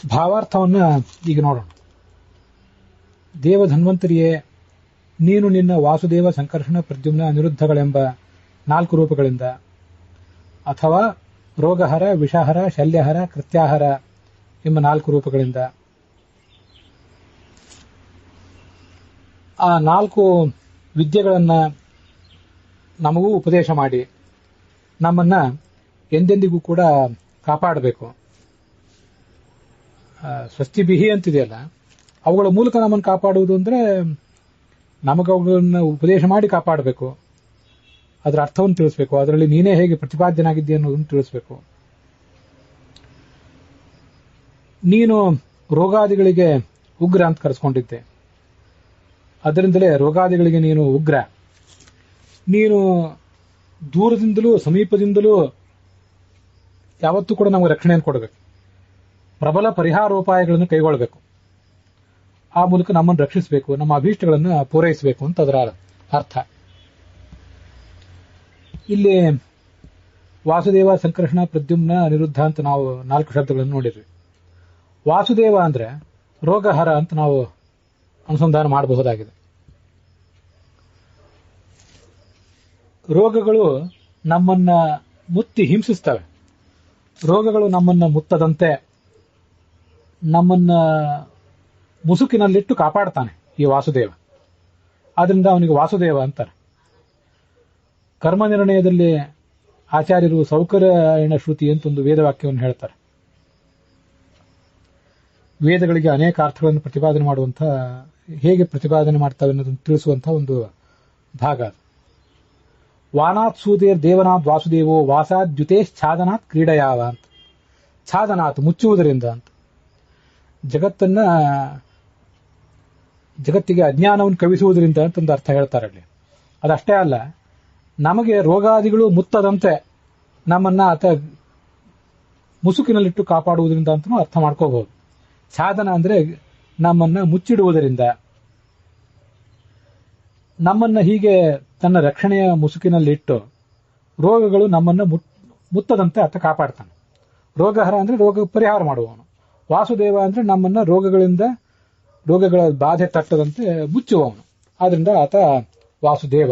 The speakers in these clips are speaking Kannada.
ಭಾವಾರ್ಥವನ್ನ ಈಗ ನೋಡೋಣ. ದೇವ ಧನ್ವಂತರಿಯೇ, ನೀನು ನಿನ್ನ ವಾಸುದೇವ, ಸಂಕರ್ಷಣ, ಪ್ರದ್ಯುಮ್ನ, ಅನಿರುದ್ಧಗಳೆಂಬ 4 ರೂಪಗಳಿಂದ, ಅಥವಾ ರೋಗಹರ, ವಿಷಹರ, ಶಲ್ಯಹರ, ಕೃತ್ಯಾಹರ ಎಂಬ 4 ರೂಪಗಳಿಂದ ಆ 4 ವಿದ್ಯೆಗಳನ್ನ ನಮಗೂ ಉಪದೇಶ ಮಾಡಿ ನಮ್ಮನ್ನ ಎಂದೆಂದಿಗೂ ಕೂಡ ಕಾಪಾಡಬೇಕು. ಸ್ವಸ್ತಿ ಬಿಹಿ ಅಂತಿದೆಯಲ್ಲ, ಅವುಗಳ ಮೂಲಕ ನಮ್ಮನ್ನು ಕಾಪಾಡುವುದು ಅಂದ್ರೆ ನಮಗೆ ಅವುಗಳನ್ನ ಉಪದೇಶ ಮಾಡಿ ಕಾಪಾಡಬೇಕು. ಅದರ ಅರ್ಥವನ್ನು ತಿಳಿಸಬೇಕು. ಅದರಲ್ಲಿ ನೀನೇ ಹೇಗೆ ಪ್ರತಿಪಾದ್ಯನಾಗಿದ್ದೆ ಅನ್ನೋದನ್ನು ತಿಳಿಸಬೇಕು. ನೀನು ರೋಗಾದಿಗಳಿಗೆ ಉಗ್ರ ಅಂತ ಕರೆಸ್ಕೊಂಡಿದ್ದೆ. ಅದರಿಂದಲೇ ರೋಗಾದಿಗಳಿಗೆ ನೀನು ಉಗ್ರ. ನೀನು ದೂರದಿಂದಲೂ ಸಮೀಪದಿಂದಲೂ ಯಾವತ್ತೂ ಕೂಡ ನಮಗೆ ರಕ್ಷಣೆಯನ್ನು ಕೊಡಬೇಕು. ಪ್ರಬಲ ಪರಿಹಾರೋಪಾಯಗಳನ್ನು ಕೈಗೊಳ್ಳಬೇಕು. ಆ ಮೂಲಕ ನಮ್ಮನ್ನು ರಕ್ಷಿಸಬೇಕು, ನಮ್ಮ ಅಭೀಷ್ಟಗಳನ್ನು ಪೂರೈಸಬೇಕು ಅಂತ ಅದರ ಅರ್ಥ. ಇಲ್ಲಿ ವಾಸುದೇವ, ಸಂಕರ್ಷಣ, ಪ್ರದ್ಯುಮ್ನ, ಅನಿರುದ್ಧ ಅಂತ ನಾವು 4 ಶಬ್ದಗಳನ್ನು ನೋಡಿದ್ವಿ. ವಾಸುದೇವ ಅಂದ್ರೆ ರೋಗಹರ ಅಂತ ನಾವು ಅನುಸಂಧಾನ ಮಾಡಬಹುದಾಗಿದೆ. ರೋಗಗಳು ನಮ್ಮನ್ನ ಮುತ್ತಿ ಹಿಂಸಿಸ್ತವೆ. ರೋಗಗಳು ನಮ್ಮನ್ನ ಮುತ್ತದಂತೆ ನಮ್ಮನ್ನ ಮುಸುಕಿನಲ್ಲಿಟ್ಟು ಕಾಪಾಡ್ತಾನೆ ಈ ವಾಸುದೇವ. ಆದ್ರಿಂದ ಅವನಿಗೆ ವಾಸುದೇವ ಅಂತಾರೆ. ಕರ್ಮ ನಿರ್ಣಯದಲ್ಲಿ ಆಚಾರ್ಯರು ಸೌಕರ್ಯಣ ಶ್ರುತಿ ಅಂತ ಒಂದು ವೇದವಾಕ್ಯವನ್ನು ಹೇಳ್ತಾರೆ. ವೇದಗಳಿಗೆ ಅನೇಕ ಅರ್ಥಗಳನ್ನು ಪ್ರತಿಪಾದನೆ ಮಾಡುವಂಥ, ಹೇಗೆ ಪ್ರತಿಪಾದನೆ ಮಾಡ್ತವೆ ಅನ್ನೋದನ್ನು ತಿಳಿಸುವಂತಹ ಒಂದು ಭಾಗ ಅದು. ವಾನಾತ್ ಸೂದೇರ್ ದೇವನಾಥ್ ವಾಸುದೇವೋ ವಾಸಾದ್ಯುತೇಶ್ ಛಾದನಾಥ್ ಕ್ರೀಡಯಾವ ಅಂತ. ಛಾದನಾಥ್ ಮುಚ್ಚುವುದರಿಂದ ಅಂತ. ಜಗತ್ತಿಗೆ ಅಜ್ಞಾನವನ್ನು ಕವಿಸುವುದರಿಂದ ಅಂತ ಒಂದು ಅರ್ಥ ಹೇಳ್ತಾರೆ ಅಲ್ಲಿ. ಅದಷ್ಟೇ ಅಲ್ಲ, ನಮಗೆ ರೋಗಾದಿಗಳು ಮುತ್ತದಂತೆ ನಮ್ಮನ್ನ ಆತ ಮುಸುಕಿನಲ್ಲಿಟ್ಟು ಕಾಪಾಡುವುದರಿಂದ ಅಂತಲೂ ಅರ್ಥ ಮಾಡ್ಕೋಬಹುದು. ಛಾದನ ಅಂದ್ರೆ ನಮ್ಮನ್ನ ಮುಚ್ಚಿಡುವುದರಿಂದ, ನಮ್ಮನ್ನ ಹೀಗೆ ತನ್ನ ರಕ್ಷಣೆಯ ಮುಸುಕಿನಲ್ಲಿಟ್ಟು ರೋಗಗಳು ನಮ್ಮನ್ನ ಮುತ್ತದಂತೆ ಆತ ಕಾಪಾಡ್ತಾನೆ. ರೋಗಹರ ಅಂದ್ರೆ ರೋಗ ಪರಿಹಾರ ಮಾಡುವವನು. ವಾಸುದೇವ ಅಂದ್ರೆ ನಮ್ಮನ್ನ ರೋಗಗಳ ಬಾಧೆ ತಟ್ಟದಂತೆ ಮುಚ್ಚುವವನು. ಆದ್ರಿಂದ ಆತ ವಾಸುದೇವ.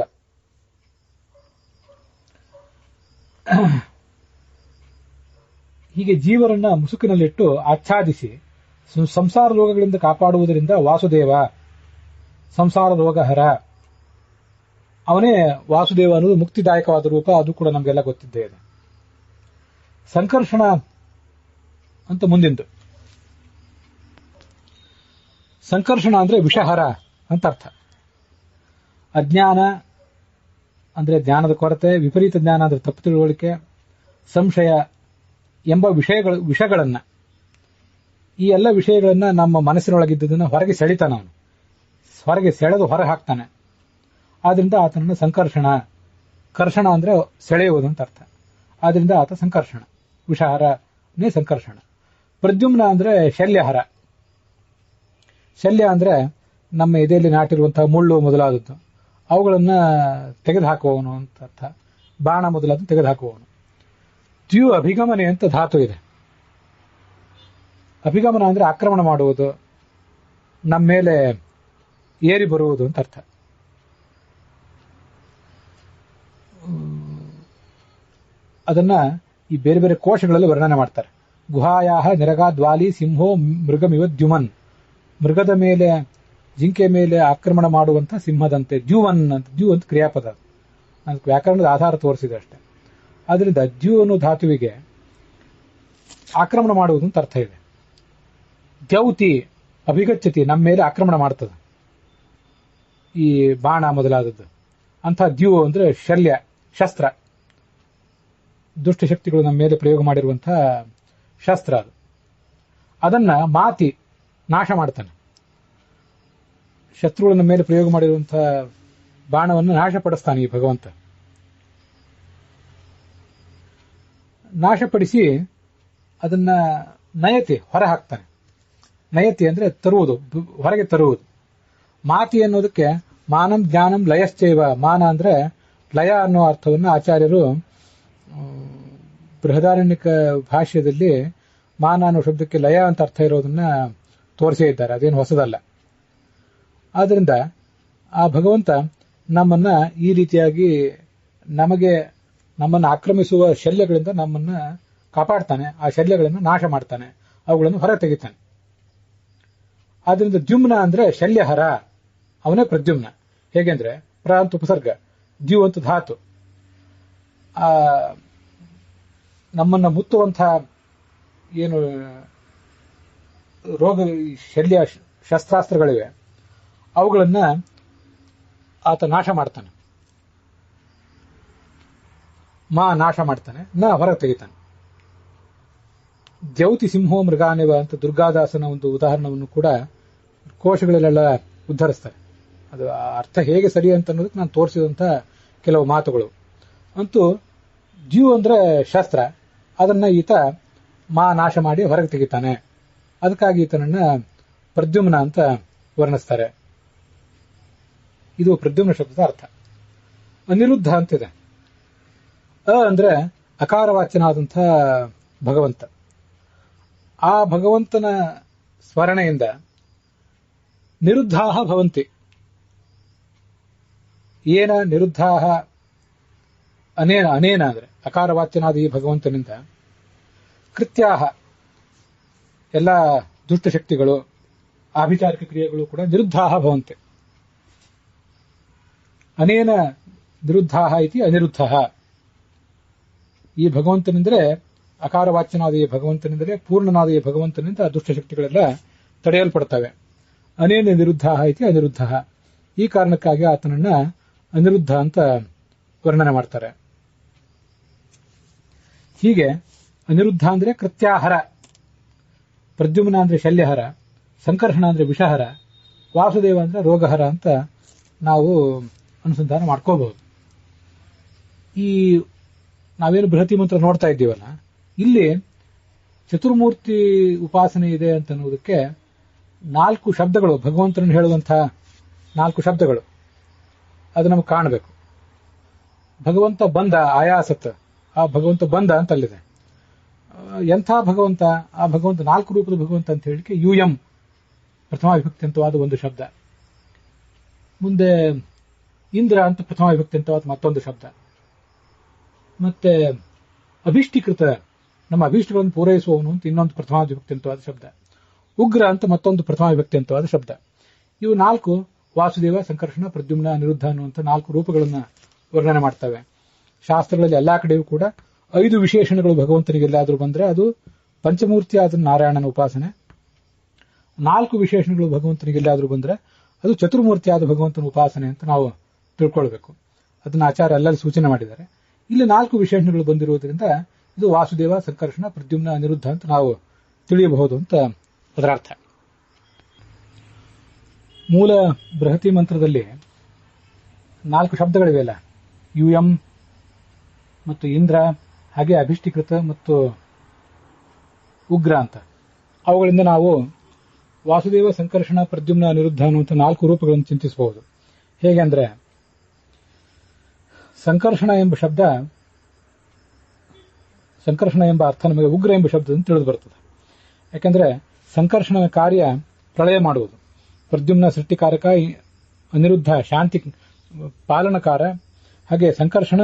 ಹೀಗೆ ಜೀವರನ್ನ ಮುಸುಕಿನಲ್ಲಿಟ್ಟು ಆಚ್ಛಾದಿಸಿ ಸಂಸಾರ ರೋಗಗಳಿಂದ ಕಾಪಾಡುವುದರಿಂದ ವಾಸುದೇವ, ಸಂಸಾರ ರೋಗಹರ. ಅವನೇ ವಾಸುದೇವ ಅನ್ನೋದು ಮುಕ್ತಿದಾಯಕವಾದ ರೂಪ. ಅದು ಕೂಡ ನಮಗೆಲ್ಲ ಗೊತ್ತಿದ್ದೇ ಇದೆ. ಸಂಕರ್ಷಣ ಅಂತ ಮುಂದಿಂದು. ಸಂಕರ್ಷಣ ಅಂದ್ರೆ ವಿಷಹರ ಅಂತ ಅರ್ಥ. ಅಜ್ಞಾನ ಅಂದ್ರೆ ಜ್ಞಾನದ ಕೊರತೆ, ವಿಪರೀತ ಜ್ಞಾನ ಅಂದ್ರೆ ತಪ್ಪು ತಿಳುವಳಿಕೆ, ಸಂಶಯ ಎಂಬ ವಿಷಯಗಳನ್ನ, ಈ ಎಲ್ಲ ವಿಷಯಗಳನ್ನ ನಮ್ಮ ಮನಸ್ಸಿನೊಳಗಿದ್ದದನ್ನ ಹೊರಗೆ ಸೆಳಿತಾನ ಅವನು. ಹೊರಗೆ ಸೆಳೆದು ಹೊರ ಹಾಕ್ತಾನೆ. ಆದ್ರಿಂದ ಆತನನ್ನು ಸಂಕರ್ಷಣ. ಕರ್ಷಣ ಅಂದ್ರೆ ಸೆಳೆಯುವುದು ಅಂತ ಅರ್ಥ. ಆದ್ರಿಂದ ಆತ ಸಂಕರ್ಷಣ. ವಿಷಹರನೇ ಸಂಕರ್ಷಣ. ಪ್ರದ್ಯುಮ್ನ ಅಂದ್ರೆ ಶಲ್ಯಹರ. ಶಲ್ಯ ಅಂದ್ರೆ ನಮ್ಮ ಎದೆಯಲ್ಲಿ ನಾಟಿರುವಂತಹ ಮುಳ್ಳು ಮೊದಲಾದದ್ದು, ಅವುಗಳನ್ನ ತೆಗೆದುಹಾಕುವವನು ಅಂತ ಅರ್ಥ. ಬಾಣ ಮೊದಲಾದ ತೆಗೆದುಹಾಕುವವನು. ದ್ಯು ಅಭಿಗಮನೆ ಅಂತ ಧಾತು ಇದೆ. ಅಭಿಗಮನ ಅಂದ್ರೆ ಆಕ್ರಮಣ ಮಾಡುವುದು, ನಮ್ಮ ಮೇಲೆ ಏರಿ ಬರುವುದು ಅಂತ ಅರ್ಥ. ಅದನ್ನ ಈ ಬೇರೆ ಬೇರೆ ಕೋಶಗಳಲ್ಲಿ ವರ್ಣನೆ ಮಾಡ್ತಾರೆ. ಗುಹಾಯಾಹ ನಿರಗಾದ್ವಾಲಿ ಸಿಂಹೋ ಮೃಗಮಿವ ದ್ಯುಮನ್. ಮೃಗದ ಮೇಲೆ, ಜಿಂಕೆ ಮೇಲೆ ಆಕ್ರಮಣ ಮಾಡುವಂತ ಸಿಂಹದಂತೆ. ದ್ಯುವನ್ ಅಂತ, ದ್ಯು ಅಂತ ಕ್ರಿಯಾಪದ. ಅದಕ್ಕೆ ವ್ಯಾಕರಣದ ಆಧಾರ ತೋರಿಸಿದೆ ಅಷ್ಟೇ. ಆದ್ರಿಂದ ದ್ಯು ಅನ್ನೋ ಧಾತುವಿಗೆ ಆಕ್ರಮಣ ಮಾಡುವುದು ಅಂತ ಅರ್ಥ ಇದೆ. ದ್ಯೌತಿ ಅಭಿಗಚ್ಚತಿ, ನಮ್ಮ ಮೇಲೆ ಆಕ್ರಮಣ ಮಾಡ್ತದೆ ಈ ಬಾಣ ಮೊದಲಾದದ್ದು. ಅಂಥ ದ್ಯು ಅಂದ್ರೆ ಶಲ್ಯ, ಶಸ್ತ್ರ. ದುಷ್ಟಶಕ್ತಿಗಳು ನಮ್ಮ ಮೇಲೆ ಪ್ರಯೋಗ ಮಾಡಿರುವಂತಹ ಶಸ್ತ್ರ ಅದು. ಅದನ್ನ ಮಾತಿ ನಾಶ ಮಾಡ್ತಾನೆ. ಶತ್ರುಗಳು ನಮ್ಮ ಮೇಲೆ ಪ್ರಯೋಗ ಮಾಡಿರುವಂತಹ ಬಾಣವನ್ನು ನಾಶಪಡಿಸ್ತಾನೆ ಈ ಭಗವಂತ. ನಾಶಪಡಿಸಿ ಅದನ್ನ ನಯತಿ, ಹೊರ ಹಾಕ್ತಾನೆ. ನಯತಿ ಅಂದ್ರೆ ತರುವುದು, ಹೊರಗೆ ತರುವುದು. ಮಾತಿ ಅನ್ನೋದಕ್ಕೆ ಮಾನಂ ಜ್ಞಾನಂ ಲಯಶ್ಚೈವ. ಮಾನ ಅಂದ್ರೆ ಲಯ ಅನ್ನೋ ಅರ್ಥವನ್ನು ಆಚಾರ್ಯರು ಬೃಹದಾರಣ್ಯಕ ಭಾಷ್ಯದಲ್ಲಿ ಮಾನ ಅನ್ನೋ ಶಬ್ದಕ್ಕೆ ಲಯ ಅಂತ ಅರ್ಥ ಇರೋದನ್ನ ತೋರಿಸೇ ಇದ್ದಾರೆ, ಅದೇನು ಹೊಸದಲ್ಲ. ಆದ್ರಿಂದ ಆ ಭಗವಂತ ನಮ್ಮನ್ನ ಈ ರೀತಿಯಾಗಿ ನಮ್ಮನ್ನು ಆಕ್ರಮಿಸುವ ಶಲ್ಯಗಳಿಂದ ನಮ್ಮನ್ನ ಕಾಪಾಡ್ತಾನೆ, ಆ ಶಲ್ಯಗಳನ್ನು ನಾಶ ಮಾಡ್ತಾನೆ, ಅವುಗಳನ್ನು ಹೊರ ತೆಗಿತಾನೆ. ಆದ್ರಿಂದ ದ್ಯುಮ್ನ ಅಂದ್ರೆ ಶಲ್ಯಹರ, ಅವನೇ ಪ್ರದ್ಯುಮ್ನ. ಹೇಗೆಂದ್ರೆ ಪ್ರ ಅಂತ ಉಪಸರ್ಗ, ದ್ಯು ಅಂತ ಧಾತು. ನಮ್ಮನ್ನ ಮುತ್ತುವಂತಹ ಏನು ರೋಗ ಶಲ್ಯ ಶಸ್ತ್ರಾಸ್ತ್ರಗಳಿವೆ ಅವುಗಳನ್ನ ಆತ ನಾಶ ಮಾಡ್ತಾನೆ, ನಾಶ ಮಾಡ್ತಾನೆ, ಹೊರಗೆ ತೆಗಿತಾನೆ. ದ್ಯೌತಿ ಸಿಂಹೋ ಮೃಗಾನಿವ ಅಂತ ದುರ್ಗಾದಾಸನ ಒಂದು ಉದಾಹರಣವನ್ನು ಕೂಡ ಕೋಶಗಳಲ್ಲೆಲ್ಲ ಉದ್ಧರಿಸ್ತಾರೆ. ಅದು ಅರ್ಥ ಹೇಗೆ ಸರಿ ಅಂತ ಅನ್ನೋದಕ್ಕೆ ನಾನು ತೋರಿಸಿದಂತ ಕೆಲವು ಮಾತುಗಳು. ಅಂತೂ ದ್ಯು ಅಂದ್ರೆ ಶಸ್ತ್ರ, ಅದನ್ನ ಈತ ನಾಶ ಮಾಡಿ ಹೊರಗೆ ತೆಗಿತಾನೆ. ಅದಕ್ಕಾಗಿ ಈತನನ್ನ ಪ್ರದ್ಯುಮ್ನ ಅಂತ ವರ್ಣಿಸ್ತಾರೆ. ಇದು ಪ್ರದ್ಯುಮ್ನ ಶಬ್ದದ ಅರ್ಥ. ಅನಿರುದ್ಧ ಅಂತಿದೆ. ಅಂದ್ರೆ ಅಕಾರವಾಚ್ಯನಾದಂಥ ಭಗವಂತ. ಆ ಭಗವಂತನ ಸ್ಮರಣೆಯಿಂದ ನಿರುದ್ಧಾಹ ಭವಂತಿ. ಏನ ನಿರುದ್ಧಾಹ ಅನೇನ ಅಂದ್ರೆ ಅಕಾರವಾಚ್ಯನಾದ ಈ ಭಗವಂತನಿಂದ ಕೃತ್ಯಾಹ ಎಲ್ಲ ದುಷ್ಟಶಕ್ತಿಗಳು, ಆಭಿಚಾರಿಕ ಕ್ರಿಯೆಗಳು ಕೂಡ ನಿರುದ್ಧಾಹ ಭವಂತೆ. ಅನೇನ ನಿರುದ್ಧಾಹ ಇತಿ ಅನಿರುದ್ಧ. ಈ ಭಗವಂತನಿಂದಲೇ, ಅಕಾರವಾಚ್ಯನಾದ ಈ ಭಗವಂತನಿಂದಲೇ, ಪೂರ್ಣನಾದ ಈ ಭಗವಂತನಿಂದ ದುಷ್ಟಶಕ್ತಿಗಳೆಲ್ಲ ತಡೆಯಲ್ಪಡ್ತವೆ. ಅನೇನ ನಿರುದ್ಧಾಹ ಇತಿ ಅನಿರುದ್ಧ. ಈ ಕಾರಣಕ್ಕಾಗಿ ಆತನನ್ನ ಅನಿರುದ್ಧ ಅಂತ ವರ್ಣನೆ ಮಾಡ್ತಾರೆ. ಹೀಗೆ ಅನಿರುದ್ಧ ಅಂದ್ರೆ ಕೃತ್ಯಾಹರ, ಪ್ರದ್ಯುಮ್ನ ಅಂದ್ರೆ ಶಲ್ಯಹರ, ಸಂಕರ್ಷಣ ಅಂದ್ರೆ ವಿಷಹರ, ವಾಸುದೇವ ಅಂದ್ರೆ ರೋಗಹರ ಅಂತ ನಾವು ಅನುಸಂಧಾನ ಮಾಡ್ಕೋಬಹುದು. ಈ ನಾವೇನು ಬೃಹತಿ ಮಂತ್ರ ನೋಡ್ತಾ ಇದ್ದೀವಲ್ಲ, ಇಲ್ಲಿ ಚತುರ್ಮೂರ್ತಿ ಉಪಾಸನೆ ಇದೆ ಅಂತ ಅನ್ನೋದಕ್ಕೆ 4 ಶಬ್ದಗಳು, ಭಗವಂತನನ್ನು ಹೇಳುವಂತಹ 4 ಶಬ್ದಗಳು ಅದು ನಮಗೆ ಕಾಣಬೇಕು. ಭಗವಂತ ಬಂದ, ಆಯಾಸತ್, ಆ ಭಗವಂತ ಬಂದ ಅಂತ ಅಲ್ಲಿದೆ. ಎಂಥ ಭಗವಂತ? ಆ ಭಗವಂತ 4 ರೂಪದ ಭಗವಂತ ಅಂತ ಹೇಳಿಕೆ ಯೂಯಂ ಪ್ರಥಮ ವಿಭಕ್ತಿಯಂತವಾದ ಒಂದು ಶಬ್ದ. ಮುಂದೆ ಇಂದ್ರ ಅಂತ ಪ್ರಥಮ ವಿಭಕ್ತಿಯಂತವಾದ ಮತ್ತೊಂದು ಶಬ್ದ. ಮತ್ತೆ ಅಭಿಷ್ಟಿಕೃತ, ನಮ್ಮ ಅಭಿಷ್ಟಗಳನ್ನು ಪೂರೈಸುವವನು ಅಂತ ಇನ್ನೊಂದು ಪ್ರಥಮ ವಿಭಕ್ತಿಯಂತವಾದ ಶಬ್ದ. ಉಗ್ರ ಅಂತ ಮತ್ತೊಂದು ಪ್ರಥಮ ವಿಭಕ್ತಿಯಂತವಾದ ಶಬ್ದ. ಇವು 4 ವಾಸುದೇವ, ಸಂಕರ್ಷಣ, ಪ್ರದ್ಯುಮ್ನ, ಅನಿರುದ್ಧ ಅನ್ನುವಂಥ 4 ರೂಪಗಳನ್ನ ವರ್ಣನೆ ಮಾಡ್ತವೆ. ಶಾಸ್ತ್ರಗಳಲ್ಲಿ ಎಲ್ಲಾ ಕಡೆಯೂ ಕೂಡ 5 ವಿಶೇಷಣಗಳು ಭಗವಂತನಿಗೆ ಎಲ್ಲಾದ್ರೂ ಬಂದ್ರೆ ಅದು ಪಂಚಮೂರ್ತಿ ಆದ ನಾರಾಯಣನ ಉಪಾಸನೆ. 4 ವಿಶೇಷಣಗಳು ಭಗವಂತನಿಗೆ ಎಲ್ಲಾದ್ರೂ ಬಂದ್ರೆ ಅದು ಚತುರ್ಮೂರ್ತಿ ಆದ ಭಗವಂತನ ಉಪಾಸನೆ ಅಂತ ನಾವು ತಿಳ್ಕೊಳ್ಬೇಕು. ಅದನ್ನ ಆಚಾರ್ಯ ಎಲ್ಲರೂ ಸೂಚನೆ ಮಾಡಿದ್ದಾರೆ. ಇಲ್ಲಿ 4 ವಿಶೇಷಣಗಳು ಬಂದಿರುವುದರಿಂದ ಇದು ವಾಸುದೇವ, ಸಂಕರ್ಷಣ, ಪ್ರದ್ಯುಮ್ನ, ಅನಿರುದ್ಧ ಅಂತ ನಾವು ತಿಳಿಯಬಹುದು ಅಂತ ಅದರ ಅರ್ಥ. ಮೂಲ ಬೃಹತಿ ಮಂತ್ರದಲ್ಲಿ 4 ಶಬ್ದಗಳಿವೆಯಲ್ಲ, ಯುಎಂ ಮತ್ತು ಇಂದ್ರ, ಹಾಗೆ ಅಭಿಷ್ಟಿಕೃತ ಮತ್ತು ಉಗ್ರ ಅಂತ. ಅವುಗಳಿಂದ ನಾವು ವಾಸುದೇವ, ಸಂಕರ್ಷಣ, ಪ್ರದ್ಯುಮ್ನ, ಅನಿರುದ್ಧ ಅನ್ನುವಂಥ 4 ರೂಪಗಳನ್ನು ಚಿಂತಿಸಬಹುದು. ಹೇಗೆ ಅಂದ್ರೆ, ಸಂಕರ್ಷಣ ಎಂಬ ಶಬ್ದ, ಸಂಕರ್ಷಣ ಎಂಬ ಅರ್ಥ ನಮಗೆ ಉಗ್ರ ಎಂಬ ಶಬ್ದದಿಂದ ತಿಳಿದು ಬರ್ತದೆ. ಯಾಕಂದ್ರೆ ಸಂಕರ್ಷಣನ ಕಾರ್ಯ ಪ್ರಳಯ ಮಾಡುವುದು, ಪ್ರದ್ಯುಮ್ನ ಸೃಷ್ಟಿಕಾರಕ, ಅನಿರುದ್ಧ ಶಾಂತಿ ಪಾಲನಕಾರ, ಹಾಗೆ ಸಂಕರ್ಷಣ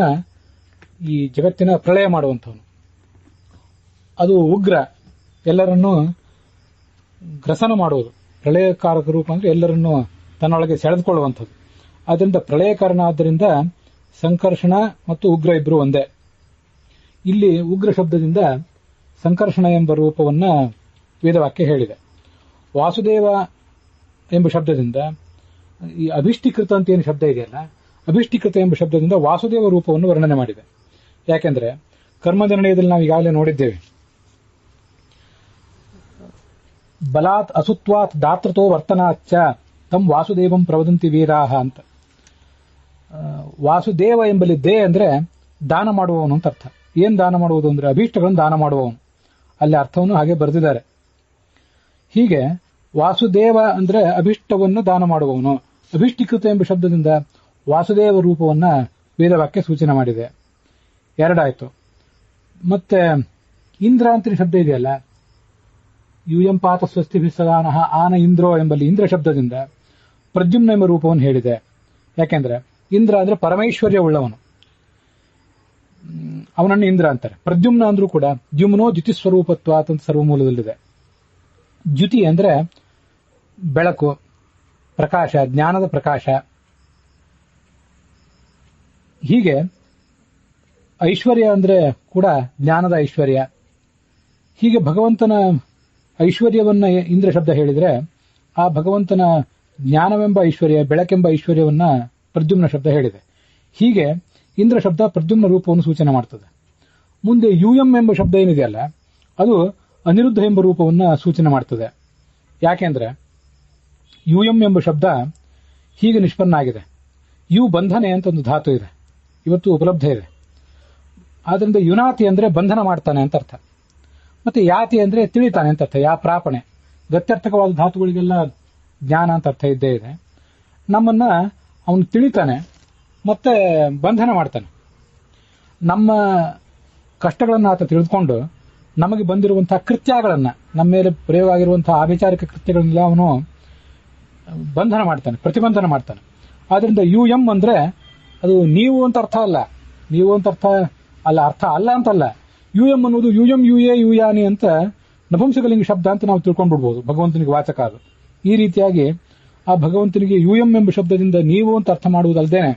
ಈ ಜಗತ್ತಿನ ಪ್ರಳಯ ಮಾಡುವಂಥವನು. ಅದು ಉಗ್ರ ಎಲ್ಲರನ್ನೂ ಗ್ರಸನ ಮಾಡುವುದು. ಪ್ರಳಯಕಾರಕ ರೂಪ ಅಂದ್ರೆ ಎಲ್ಲರನ್ನೂ ತನ್ನೊಳಗೆ ಸೆಳೆದುಕೊಳ್ಳುವಂಥದ್ದು. ಆದ್ದರಿಂದ ಪ್ರಳಯಕಾರಣ, ಆದ್ದರಿಂದ ಸಂಕರ್ಷಣ ಮತ್ತು ಉಗ್ರ ಇಬ್ರು ಒಂದೇ. ಇಲ್ಲಿ ಉಗ್ರ ಶಬ್ದದಿಂದ ಸಂಕರ್ಷಣ ಎಂಬ ರೂಪವನ್ನ ವೇದವಾಕ್ಯ ಹೇಳಿದೆ. ವಾಸುದೇವ ಎಂಬ ಶಬ್ದದಿಂದ ಈ ಅಭಿಷ್ಟಿಕೃತ ಅಂತ ಏನು ಶಬ್ದ ಇದೆಯಲ್ಲ, ಅಭಿಷ್ಟಿಕೃತ ಎಂಬ ಶಬ್ದದಿಂದ ವಾಸುದೇವ ರೂಪವನ್ನು ವರ್ಣನೆ ಮಾಡಿದೆ. ಯಾಕೆಂದ್ರೆ ಕರ್ಮನಿರ್ಣಯದಲ್ಲಿ ನಾವು ಈಗಾಗಲೇ ನೋಡಿದ್ದೇವೆ, ಬಲಾತ್ ಅಸುತ್ವಾತ್ ದಾತೃತೋ ವರ್ತನಾಚ್ಚ ತಂ ವಾಸುದೇವಂ ಪ್ರವದಂತಿ ವೀರಾಹ ಅಂತ. ವಾಸುದೇವ ಎಂಬಲ್ಲಿ ದೇ ಅಂದ್ರೆ ದಾನ ಮಾಡುವವನು ಅಂತ ಅರ್ಥ. ಏನ್ ದಾನ ಮಾಡುವುದು ಅಂದ್ರೆ ಅಭೀಷ್ಟಗಳನ್ನು ದಾನ ಮಾಡುವವನು. ಅಲ್ಲಿ ಅರ್ಥವನ್ನು ಹಾಗೆ ಬರೆದಿದ್ದಾರೆ. ಹೀಗೆ ವಾಸುದೇವ ಅಂದ್ರೆ ಅಭಿಷ್ಟವನ್ನು ದಾನ ಮಾಡುವವನು. ಅಭಿಷ್ಟಿಕೃತ ಎಂಬ ಶಬ್ದದಿಂದ ವಾಸುದೇವ ರೂಪವನ್ನ ವೇದವಾಕ್ಯ ಸೂಚನೆ ಮಾಡಿದೆ. 2 ಆಯ್ತು. ಮತ್ತೆ ಇಂದ್ರ ಅಂತ ಶಬ್ದ ಇದೆಯಲ್ಲ, ಯೂಯಂ ಪಾತ ಸ್ವಸ್ತಿಭಿ ಸದಾನಃ ಆನ ಇಂದ್ರೋ ಎಂಬಲ್ಲಿ ಇಂದ್ರ ಶಬ್ದದಿಂದ ಪ್ರದ್ಯುಮ್ನ ಎಂಬ ರೂಪವನ್ನು ಹೇಳಿದೆ. ಯಾಕೆಂದ್ರೆ ಇಂದ್ರ ಅಂದ್ರೆ ಪರಮೈಶ್ವರ್ಯ ಉಳ್ಳವನು, ಅವನನ್ನು ಇಂದ್ರ ಅಂತಾರೆ. ಪ್ರದ್ಯುಮ್ನ ಅಂದ್ರೂ ಕೂಡ ದ್ಯುಮ್ನೋ ದ್ಯುತಿ ಸ್ವರೂಪತ್ವ ಅಂತ ಸರ್ವಮೂಲದಲ್ಲಿದೆ. ದ್ಯುತಿ ಅಂದ್ರೆ ಬೆಳಕು, ಪ್ರಕಾಶ, ಜ್ಞಾನದ ಪ್ರಕಾಶ. ಹೀಗೆ ಐಶ್ವರ್ಯ ಅಂದ್ರೆ ಕೂಡ ಜ್ಞಾನದ ಐಶ್ವರ್ಯ. ಹೀಗೆ ಭಗವಂತನ ಐಶ್ವರ್ಯವನ್ನ ಇಂದ್ರ ಶಬ್ದ ಹೇಳಿದ್ರೆ ಆ ಭಗವಂತನ ಜ್ಞಾನವೆಂಬ ಐಶ್ವರ್ಯ, ಬೆಳಕೆಂಬ ಐಶ್ವರ್ಯವನ್ನ ಪ್ರದ್ಯುಮ್ನ ಶಬ್ದ ಹೇಳಿದೆ. ಹೀಗೆ ಇಂದ್ರ ಶಬ್ದ ಪ್ರದ್ಯುಮ್ನ ರೂಪವನ್ನು ಸೂಚನೆ ಮಾಡ್ತದೆ. ಮುಂದೆ ಯೂಯಂ ಎಂಬ ಶಬ್ದ ಏನಿದೆಯಲ್ಲ ಅದು ಅನಿರುದ್ಧ ಎಂಬ ರೂಪವನ್ನ ಸೂಚನೆ ಮಾಡ್ತದೆ. ಯಾಕೆಂದ್ರೆ ಯೂಯಂ ಎಂಬ ಶಬ್ದ ಹೀಗೆ ನಿಷ್ಪನ್ನ ಆಗಿದೆ. ಯು ಬಂಧನೆ ಅಂತ ಒಂದು ಧಾತು ಇದೆ, ಇವತ್ತು ಉಪಲಬ್ಧ ಇದೆ. ಆದ್ರಿಂದ ಯುನಾತಿ ಅಂದ್ರೆ ಬಂಧನ ಮಾಡ್ತಾನೆ ಅಂತ ಅರ್ಥ. ಮತ್ತೆ ಯಾತಿ ಅಂದ್ರೆ ತಿಳಿತಾನೆ ಅಂತ ಅರ್ಥ. ಯಾ ಪ್ರಾಪಣೆ, ಗತ್ಯರ್ಥಕವಾದ ಧಾತುಗಳಿಗೆಲ್ಲ ಜ್ಞಾನ ಅಂತ ಅರ್ಥ ಇದ್ದೇ ಇದೆ. ನಮ್ಮನ್ನ ಅವನು ತಿಳಿತಾನೆ ಮತ್ತೆ ಬಂಧನ ಮಾಡ್ತಾನೆ. ನಮ್ಮ ಕಷ್ಟಗಳನ್ನು ಆತ ತಿಳಿದುಕೊಂಡು ನಮಗೆ ಬಂದಿರುವಂತಹ ಕೃತ್ಯಗಳನ್ನ, ನಮ್ಮ ಮೇಲೆ ಪ್ರಯೋಗ ಆಗಿರುವಂತಹ ಆಭಿಚಾರಿಕ ಕೃತ್ಯಗಳನ್ನೆಲ್ಲ ಅವನು ಬಂಧನ ಮಾಡ್ತಾನೆ, ಪ್ರತಿಬಂಧನ ಮಾಡ್ತಾನೆ. ಆದ್ರಿಂದ ಯು ಎಂ ಅಂದ್ರೆ ಅದು ನೀವು ಅಂತ ಅರ್ಥ ಅಲ್ಲ, ನೀವು ಅಂತ ಅರ್ಥ ಅಲ್ಲ, ಅರ್ಥ ಅಲ್ಲ ಅಂತಲ್ಲ. ಯು ಎಂ ಅನ್ನೋದು U M U A U ಯಾನಿ ಅಂತ ನಪುಂಸಕಲಿಂಗ ಶಬ್ದ ಅಂತ ನಾವು ತಿಳ್ಕೊಂಡ್ಬಿಡ್ಬೋದು, ಭಗವಂತನಿಗೆ ವಾಚಕ ಅದು. ಈ ರೀತಿಯಾಗಿ ಆ ಭಗವಂತನಿಗೆ ಯು ಎಂ ಎಂಬ ಶಬ್ದದಿಂದ ನೀವು ಅಂತ ಅರ್ಥ ಮಾಡುವುದಲ್ಲದೇನೆ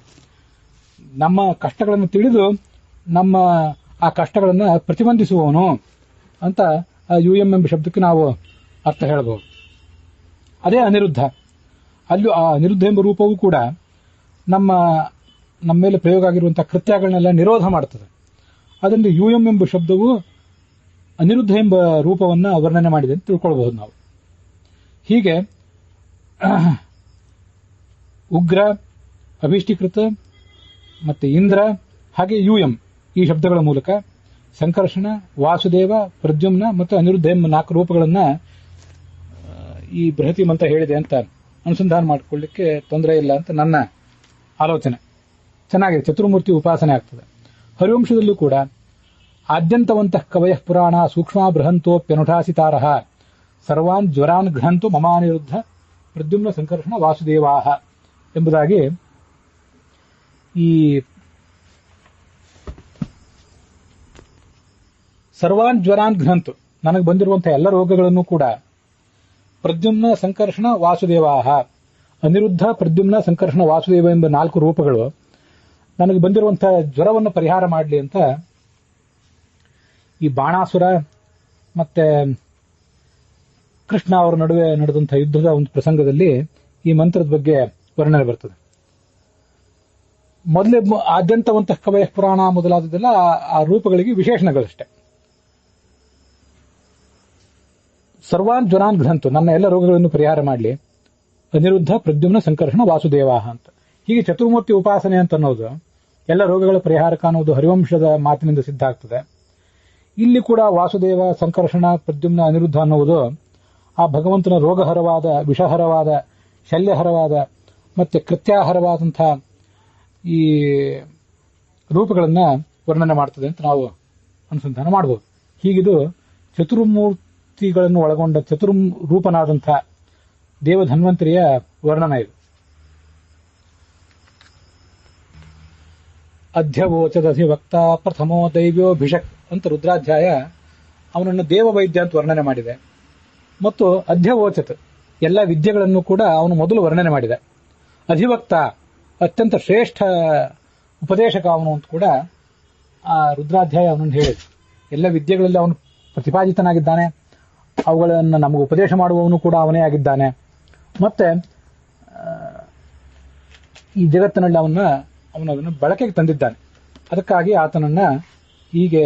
ನಮ್ಮ ಕಷ್ಟಗಳನ್ನು ತಿಳಿದು ನಮ್ಮ ಆ ಕಷ್ಟಗಳನ್ನು ಪ್ರತಿಬಂಧಿಸುವವನು ಅಂತ ಆ ಯು ಎಂ ಎಂಬ ಶಬ್ದಕ್ಕೆ ನಾವು ಅರ್ಥ ಹೇಳಬಹುದು. ಅದೇ ಅನಿರುದ್ಧ. ಅಲ್ಲೂ ಆ ಅನಿರುದ್ಧ ಎಂಬ ರೂಪವೂ ಕೂಡ ನಮ್ಮ ಮೇಲೆ ಪ್ರಯೋಗ ಆಗಿರುವಂತಹ ಕೃತ್ಯಗಳನ್ನೆಲ್ಲ ನಿರೋಧ ಮಾಡುತ್ತದೆ. ಅದರಿಂದ ಯು ಎಂ ಎಂಬ ಶಬ್ದವು ಅನಿರುದ್ಧ ಎಂಬ ರೂಪವನ್ನ ವರ್ಣನೆ ಮಾಡಿದೆ ಅಂತ ತಿಳ್ಕೊಳ್ಬಹುದು ನಾವು. ಹೀಗೆ ಉಗ್ರ, ಅಭಿಷ್ಟಿಕೃತ ಮತ್ತೆ ಇಂದ್ರ ಹಾಗೆ ಯು ಎಂ ಈ ಶಬ್ದಗಳ ಮೂಲಕ ಸಂಕರ್ಷಣ, ವಾಸುದೇವ, ಪ್ರದ್ಯುಮ್ನ ಮತ್ತು ಅನಿರುದ್ಧ ಎಂಬ 4 ರೂಪಗಳನ್ನ ಈ ಬೃಹತಿ ಮಂತ್ರ ಹೇಳಿದೆ ಅಂತ ಅನುಸಂಧಾನ ಮಾಡಿಕೊಳ್ಳಿಕ್ಕೆ ತೊಂದರೆ ಇಲ್ಲ ಅಂತ ನನ್ನ ಆಲೋಚನೆ. ಚೆನ್ನಾಗಿದೆ, ಚತುರ್ಮೂರ್ತಿ ಉಪಾಸನೆ ಆಗ್ತದೆ. ಹರಿವಂಶದಲ್ಲೂ ಕೂಡ ಆದ್ಯಂತವಂತಃ ಕವಯ ಪುರಾಣ ಸೂಕ್ಷ್ಮ ಬೃಹಂತೋಪ್ಯನುಠಾಸಿತಾರಃ ಸರ್ವಾನ್ ಜ್ವರಾನ್ ಗೃಹಂತು ಮಮಾನಿರುದ್ಧ ಪ್ರದ್ಯುಮ್ನ ಸಂಕರ್ಷಣ ವಾಸುದೇವಾಹ ಎಂಬುದಾಗಿ ಈ ಸರ್ವಾನ್ ಜ್ವರಾನ್ ಗೃಹಂತು, ನನಗೆ ಬಂದಿರುವಂತಹ ಎಲ್ಲ ರೋಗಗಳನ್ನು ಕೂಡ ಪ್ರದ್ಯುಮ್ನ ಸಂಕರ್ಷಣ ವಾಸುದೇವಾಹ, ಅನಿರುದ್ಧ ಪ್ರದ್ಯುಮ್ನ ಸಂಕರ್ಷಣ ವಾಸುದೇವ ಎಂಬ 4 ರೂಪಗಳು ನನಗೆ ಬಂದಿರುವಂತಹ ಜ್ವರವನ್ನು ಪರಿಹಾರ ಮಾಡಲಿ ಅಂತ ಈ ಬಾಣಾಸುರ ಮತ್ತೆ ಕೃಷ್ಣ ಅವರ ನಡುವೆ ನಡೆದಂತಹ ಯುದ್ಧದ ಒಂದು ಪ್ರಸಂಗದಲ್ಲಿ ಈ ಮಂತ್ರದ ಬಗ್ಗೆ ವರ್ಣನೆ ಬರ್ತದೆ. ಮೊದಲೇ ಆದ್ಯಂತವಂತಹ ಕವಯ ಪುರಾಣ ಮೊದಲಾದದೆಲ್ಲ ಆ ರೂಪಗಳಿಗೆ ವಿಶೇಷಣಗಳಷ್ಟೇ. ಸರ್ವಾನ್ ಜ್ವರಾನ್ ಗೃಹಂತು, ನನ್ನ ಎಲ್ಲ ರೋಗಗಳನ್ನು ಪರಿಹಾರ ಮಾಡಲಿ, ಅನಿರುದ್ಧ ಪ್ರದ್ಯುಮ್ನ ಸಂಕರ್ಷಣ ವಾಸುದೇವಾಹ ಅಂತ. ಹೀಗೆ ಚತುರ್ಮೂರ್ತಿ ಉಪಾಸನೆ ಅಂತ ಅನ್ನೋದು ಎಲ್ಲ ರೋಗಗಳ ಪರಿಹಾರಕ ಅನ್ನೋದು ಹರಿವಂಶದ ಮಾತಿನಿಂದ ಸಿದ್ಧ ಆಗ್ತದೆ. ಇಲ್ಲಿ ಕೂಡ ವಾಸುದೇವ, ಸಂಕರ್ಷಣ, ಪ್ರದ್ಯುಮ್ನ, ಅನಿರುದ್ಧ ಅನ್ನುವುದು ಆ ಭಗವಂತನ ರೋಗಹರವಾದ, ವಿಷಹರವಾದ, ಶಲ್ಯಹರವಾದ ಮತ್ತೆ ಕೃತ್ಯಾಹರವಾದಂತಹ ಈ ರೂಪಗಳನ್ನ ವರ್ಣನೆ ಮಾಡ್ತದೆ ಅಂತ ನಾವು ಅನುಸಂಧಾನ ಮಾಡಬಹುದು. ಹೀಗಿದು ಚತುರ್ಮೂರ್ತಿಗಳನ್ನು ಒಳಗೊಂಡ ಚತುರ್ರೂಪನಾದಂತಹ ದೇವಧನ್ವಂತರಿಯ ವರ್ಣನ ಇದು. ಅಧ್ಯವೋಚದಧಿವಕ್ತ ಪ್ರಥಮೋ ದೈವ್ಯೋಭಿಷಕ್ ಅಂತ ರುದ್ರಾಧ್ಯಾಯ ಅವನನ್ನು ದೇವವೈದ್ಯ ಅಂತ ವರ್ಣನೆ ಮಾಡಿದೆ. ಮತ್ತು ಅಧ್ಯವೋಚತ್ ಎಲ್ಲ ವಿದ್ಯೆಗಳನ್ನು ಕೂಡ ಅವನು ಮೊದಲು ವರ್ಣನೆ ಮಾಡಿದೆ. ಅಧಿವಕ್ತ ಅತ್ಯಂತ ಶ್ರೇಷ್ಠ ಉಪದೇಶಕ ಅವನು ಅಂತ ಕೂಡ ಆ ರುದ್ರಾಧ್ಯಾಯ ಅವನನ್ನು ಹೇಳಿದೆ. ಎಲ್ಲ ವಿದ್ಯೆಗಳಲ್ಲಿ ಅವನು ಪ್ರತಿಪಾದಿತನಾಗಿದ್ದಾನೆ, ಅವುಗಳನ್ನು ನಮಗೆ ಉಪದೇಶ ಮಾಡುವವನು ಕೂಡ ಅವನೇ ಆಗಿದ್ದಾನೆ. ಮತ್ತೆ ಈ ಜಗತ್ತಿನಲ್ಲಿ ಅವನು ಅದನ್ನು ಬಳಕೆಗೆ ತಂದಿದ್ದಾನೆ. ಅದಕ್ಕಾಗಿ ಆತನನ್ನ ಹೀಗೆ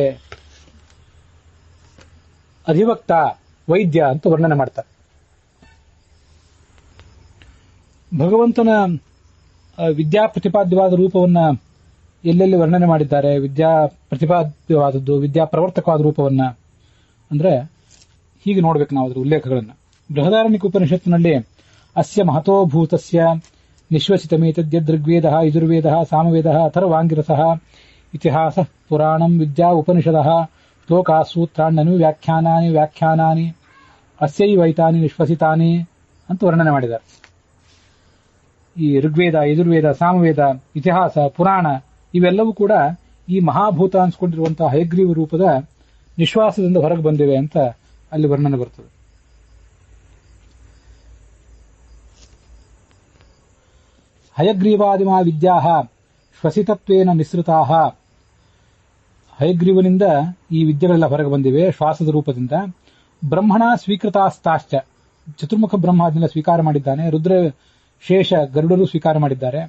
ಅಧಿವಕ್ತ, ವೈದ್ಯ ಅಂತ ವರ್ಣನೆ ಮಾಡ್ತಾರೆ. ಭಗವಂತನ ವಿದ್ಯಾ ಪ್ರತಿಪಾದ್ಯವಾದ ರೂಪವನ್ನ ಎಲ್ಲೆಲ್ಲಿ ವರ್ಣನೆ ಮಾಡಿದ್ದಾರೆ, ವಿದ್ಯಾ ಪ್ರತಿಪಾದ್ಯವಾದದ್ದು, ವಿದ್ಯಾ ಪ್ರವರ್ತಕವಾದ ರೂಪವನ್ನ ಅಂದ್ರೆ ಹೀಗೆ ನೋಡ್ಬೇಕು ನಾವು ಅದರ ಉಲ್ಲೇಖಗಳನ್ನ. ಬೃಹದಾರಣ್ಯಕ ಉಪನಿಷತ್ತಿನಲ್ಲಿ ಅಸ್ಯ ಮಹತೋಭೂತಸ್ಯ ನಿಶ್ವಸಿತಮೇತದ್ಯದೃಗ್ವೇದಃ ಯಜುರ್ವೇದಃ ಸಾಮವೇದಃ ಅಥರ್ವಾಂಗಿರಸಃ ಇತಿಹಾಸ ಪುರಾಣಂ ವಿದ್ಯಾ ಉಪನಿಷದಃ ಶ್ಲೋಕಾ ಸೂತ್ರಾಣ್ಯನು ವ್ಯಾಖ್ಯಾನಾನಿ ಅಸ್ಯೈವೈತಾನಿ ನಿಶ್ವಸಿತಾನಿ ಅಂತ ವರ್ಣನೆ ಮಾಡಿದ್ದಾರೆ. ಈ ಋಗ್ವೇದ, ಯಜುರ್ವೇದ, ಸಾಮವೇದ, ಇತಿಹಾಸ, ಪುರಾಣ ಇವೆಲ್ಲವೂ ಕೂಡ ಈ ಮಹಾಭೂತ ಅನ್ಸ್ಕೊಂಡಿರುವಂತಹ ಹಯಗ್ರೀವ ರೂಪದ ನಿಶ್ವಾಸದಿಂದ ಹೊರಗೆ ಬಂದಿವೆ ಅಂತ ಅಲ್ಲಿ ವರ್ಣನೆ ಬರ್ತದೆ. ಹಯಗ್ರೀವಾದಿಮಾ ವಿದ್ಯಾ ಶ್ವಸಿತತ್ವೇನ ನಿಸೃತಾ. ಹಯಗ್ರೀವನಿಂದ ಈ ವಿದ್ಯೆಗಳೆಲ್ಲ ಹೊರಗೆ ಬಂದಿವೆ ಶ್ವಾಸದ ರೂಪದಿಂದ. ಬ್ರಹ್ಮಣ ಸ್ವೀಕೃತಾಸ್ತಾಶ್ಚ, ಚತುರ್ಮುಖ ಬ್ರಹ್ಮ ಅದನ್ನೆಲ್ಲ ಸ್ವೀಕಾರ ಮಾಡಿದ್ದಾನೆ. ರುದ್ರ, ಶೇಷ, ಗರುಡರು ಸ್ವೀಕಾರ ಮಾಡಿದ್ದಾರೆ.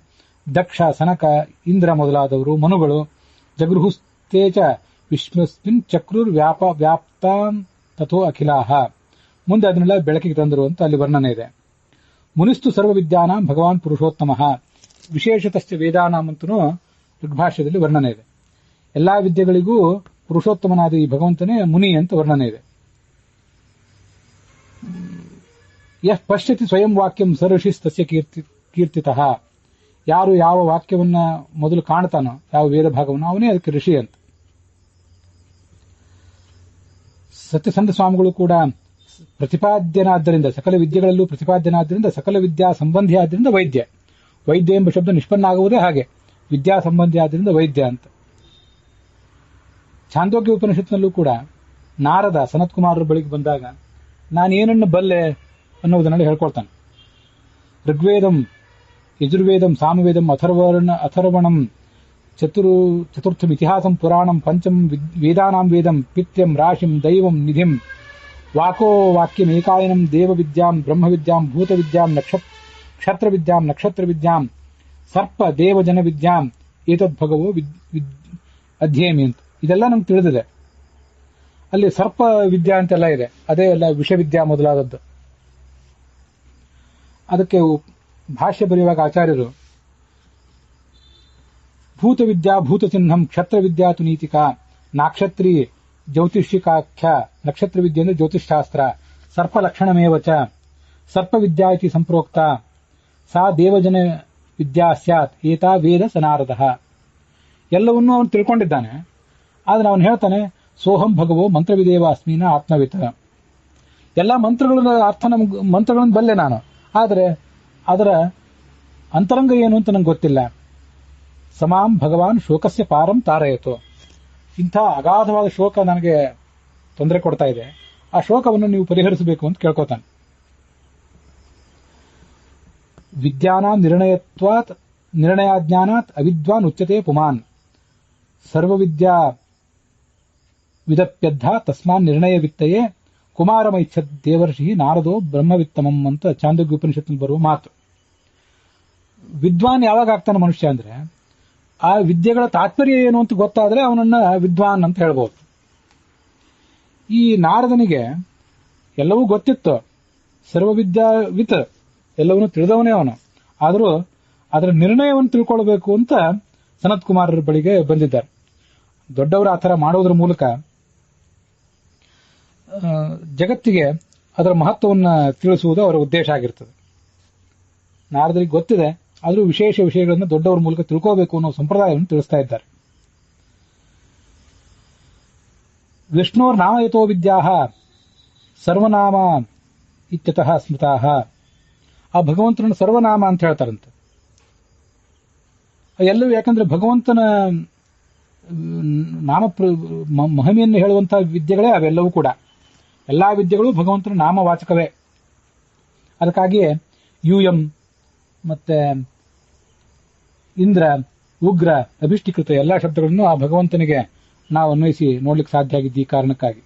ದಕ್ಷ, ಸನಕ, ಇಂದ್ರ ಮೊದಲಾದವರು, ಮನುಗಳು, ಜಗೃಹುಸ್ತೇಚ ವಿಶ್ವಸ್ಮಿನ್ ಚಕ್ರುರ್ ವ್ಯಾಪ್ತಾನ್ ತಥೋ ಅಖಿಲಾಹ. ಮುಂದೆ ಅದನ್ನೆಲ್ಲ ಬೆಳಕಿಗೆ ತಂದರು ಅಂತ ಅಲ್ಲಿ ವರ್ಣನೆ ಇದೆ. ಮುನಿಸ್ತು ಸರ್ವವಿದ್ಯಾನಾಂ ಭಗವಾನ್ ಪುರುಷೋತ್ತಮಃ. ವಿಶೇಷತಶ್ಚ ವೇದಾನಾಂ ಅಂತನೂ ಋಗ್ಭಾಷ್ಯದಲ್ಲಿ ವರ್ಣನೆ ಇದೆ. ಎಲ್ಲಾ ವಿದ್ಯೆಗಳಿಗೂ ಪುರುಷೋತ್ತಮನಾದ ಈ ಭಗವಂತನೇ ಮುನಿ ಅಂತ ವರ್ಣನೆ ಇದೆ. ಯಃ ಪಶ್ಯತಿ ಸ್ವಯಂ ವಾಕ್ಯಂ ಸರ್ಷಿಸ್ತಸ್ಯ ಕೀರ್ತಿತಃ. ಯಾರು ಯಾವ ವಾಕ್ಯವನ್ನ ಮೊದಲು ಕಾಣ್ತಾನೋ, ಯಾವ ವೇದ ಭಾಗವನ್ನು, ಅವನೇ ಅದಕ್ಕೆ ಋಷಿ ಅಂತ. ಸತ್ಯಸಂಧ ಸ್ವಾಮಿಗಳು ಕೂಡ ಪ್ರತಿಪಾದ್ಯನಾದ್ದರಿಂದ, ಸಕಲ ವಿದ್ಯೆಗಳಲ್ಲೂ ಪ್ರತಿಪಾದ್ಯನಾದ್ದರಿಂದ, ಸಕಲ ವಿದ್ಯಾ ಸಂಬಂಧಿ ಆದ್ದರಿಂದ ವೈದ್ಯ. ವೈದ್ಯ ಎಂಬ ಶಬ್ದ ನಿಷ್ಪನ್ನ ಆಗುವುದೇ ಹಾಗೆ, ವಿದ್ಯಾ ಸಂಬಂಧಿ ಆದ್ದರಿಂದ ವೈದ್ಯ ಅಂತ. ಛಾಂದೋಗ್ಯ ಉಪನಿಷತ್ನಲ್ಲೂ ಕೂಡ ನಾರದ ಸನತ್ಕುಮಾರರ ಬಳಿಗೆ ಬಂದಾಗ ನಾನೇನನ್ನು ಬಲ್ಲೆ ಅನ್ನುವುದನ್ನೆಲ್ಲ ಹೇಳ್ಕೊಳ್ತಾನೆ. ಋಗ್ವೇದಂ, ಯಜುರ್ವೇದಂ, ಸಾಮವೇದಂ, ಅಥರ್ವಣಂ, ಚತುರ್ಥಂ ಇತಿಹಾಸಂ, ಪುರಾಣಂ, ಪಂಚಂ ವೇದಾನಾಂ ವೇದಂ, ಪಿತ್ಯಂ, ರಾಶಿಂ, ದೈವಂ, ನಿಧಿಂ, ವಾಕೋ ವಾಕ್ಯಂ, ಏಕಾಯನಂ, ದೇವವಿದ್ಯಾಂ, ಬ್ರಹ್ಮವಿದ್ಯಾಂ, ಭೂತವಿದ್ಯಾಂ, ಕ್ಷತ್ರವಿದ್ಯಾಂ, ನಕ್ಷತ್ರವಿದ್ಯಾಂ, ಸರ್ಪ ದೇವಜನ ವಿದ್ಯಾಂ, ಏತದ್ಭಗವೋ ಅಧ್ಯೇಮಿ ಅಂತ. ಇದೆಲ್ಲ ನಮ್ಗೆ ತಿಳಿದಿದೆ. ಅಲ್ಲಿ ಸರ್ಪ ವಿದ್ಯಾ ಅಂತೆಲ್ಲ ಇದೆ, ಅದೇ ಎಲ್ಲ ವಿಷವಿದ್ಯಾ ಮೊದಲಾದದ್ದು. ಅದಕ್ಕೆ ಭಾಷ್ಯ ಬರೆಯುವಾಗ ಆಚಾರ್ಯರು ಭೂತವಿದ್ಯಾ ಭೂತಚಿಹ್ನಂ, ಕ್ಷತ್ರವಿದ್ಯಾ ತು ನೀತಿಕಾ, ನಾಕ್ಷತ್ರಿ ಜ್ಯೋತಿಷಿಕಾಖ್ಯ. ನಕ್ಷತ್ರ ವಿದ್ಯೆ ಅಂದ್ರೆ ಜ್ಯೋತಿಷ್ಶಾಸ್ತ್ರ. ಸರ್ಪಲಕ್ಷಣಮೇವಚ ಸರ್ಪವಿದ್ಯಾ ಇತಿ ಸಂಪ್ರೋಕ್ತ. ಸಾ ದೇವಜನ ವಿದ್ಯಾ ಸ್ಯಾತ್ ಏತಾ ವೇದ ಸನಾರದಃ. ಎಲ್ಲವನ್ನೂ ಅವನು ತಿಳ್ಕೊಂಡಿದ್ದಾನೆ. ಆದ್ರೆ ಅವನು ಹೇಳ್ತಾನೆ, ಸೋಹಂ ಭಗವೋ ಮಂತ್ರವಿದೇವ ಅಸ್ಮೀನ ಆತ್ಮವಿತ. ಎಲ್ಲ ಮಂತ್ರಗಳ ಅರ್ಥ ಮಂತ್ರಗಳನ್ನು ಬಲ್ಲೆ ನಾನು, ಆದರೆ ಅದರ ಅಂತರಂಗ ಏನು ಅಂತ ನಂಗೆ ಗೊತ್ತಿಲ್ಲ. ಸಮಾಂ ಭಗವಾನ್ ಶೋಕಸ್ಯ ಪಾರಂ ತಾರಯತು. ಇಂಥ ಅಗಾಧವಾದ ಶೋಕ ನನಗೆ ತೊಂದರೆ ಕೊಡ್ತಾ ಇದೆ, ಆ ಶೋಕವನ್ನು ನೀವು ಪರಿಹರಿಸಬೇಕು ಅಂತ ಕೇಳ್ಕೊತಾನೆ. ವಿದ್ಯಾನಾಂ ನಿರ್ಣಯಾಜ್ಞಾನಾತ್ ಅವಿದ್ವಾನ್ ಉಚ್ಯತೆ ಪುಮಾನ್. ಸರ್ವವಿದ್ಯಾ ವಿದಪ್ಯದ್ಧ ತಸ್ಮಾನ್ ನಿರ್ಣಯ ವಿತ್ತಯೇ ಕುಮಾರಮೈಚ್ಛದ್ ದೇವರ್ಷಿ ನಾರದೋ ಬ್ರಹ್ಮವಿತ್ತಮಂ ಅಂತ ಚಾಂದೋಗ್ಯ ಉಪನಿಷತ್ನಲ್ಲಿ ಬರುವ ಮಾತು. ವಿದ್ವಾನ್ ಯಾವಾಗ ಆಗ್ತಾನೆ ಮನುಷ್ಯ ಅಂದ್ರೆ, ಆ ವಿದ್ಯೆಗಳ ತಾತ್ಪರ್ಯ ಏನು ಅಂತ ಗೊತ್ತಾದ್ರೆ ಅವನನ್ನ ವಿದ್ವಾನ್ ಅಂತ ಹೇಳ್ಬೋದು. ಈ ನಾರದನಿಗೆ ಎಲ್ಲವೂ ಗೊತ್ತಿತ್ತು, ಸರ್ವವಿದ್ಯಾವಿತ್, ಎಲ್ಲವನ್ನೂ ತಿಳಿದವನೇ ಅವನು. ಆದರೂ ಅದರ ನಿರ್ಣಯವನ್ನು ತಿಳ್ಕೊಳ್ಬೇಕು ಅಂತ ಸನತ್ ಕುಮಾರರ ಬಳಿಗೆ ಬಂದಿದ್ದಾರೆ. ದೊಡ್ಡವರು ಆ ಥರ ಮಾಡೋದ್ರ ಮೂಲಕ ಜಗತ್ತಿಗೆ ಅದರ ಮಹತ್ವವನ್ನು ತಿಳಿಸುವುದು ಅವರ ಉದ್ದೇಶ ಆಗಿರ್ತದೆ. ನಾರದರಿಗೆ ಗೊತ್ತಿದೆ, ಆದರೂ ವಿಶೇಷ ವಿಷಯಗಳನ್ನು ದೊಡ್ಡವರ ಮೂಲಕ ತಿಳ್ಕೋಬೇಕು ಅನ್ನೋ ಸಂಪ್ರದಾಯವನ್ನು ತಿಳಿಸ್ತಾ ಇದ್ದಾರೆ. ವಿಷ್ಣೋರ್ ನಾಮಯತೋ ವಿದ್ಯಾ ಸರ್ವನಾಮ ಇತ್ಯತಃ ಸ್ಮೃತಾ. ಆ ಭಗವಂತನನ್ನು ಸರ್ವನಾಮ ಅಂತ ಹೇಳ್ತಾರಂತೆ. ಎಲ್ಲವೂ ಯಾಕಂದ್ರೆ ಭಗವಂತನ ನಾಮ ಮಹಿಮೆಯನ್ನು ಹೇಳುವಂತಹ ವಿದ್ಯೆಗಳೇ ಅವೆಲ್ಲವೂ ಕೂಡ. ಎಲ್ಲಾ ವಿದ್ಯೆಗಳು ಭಗವಂತನ ನಾಮವಾಚಕವೇ. ಅದಕ್ಕಾಗಿಯೇ ಯೂಯಂ ಮತ್ತೆ ಇಂದ್ರ, ಉಗ್ರ, ಅಭಿಷ್ಟಿಕೃತ ಎಲ್ಲಾ ಶಬ್ದಗಳನ್ನು ಆ ಭಗವಂತನಿಗೆ ನಾವು ಅನ್ವಯಿಸಿ ನೋಡ್ಲಿಕ್ಕೆ ಸಾಧ್ಯ ಆಗಿದ್ದು ಈ ಕಾರಣಕ್ಕಾಗಿ.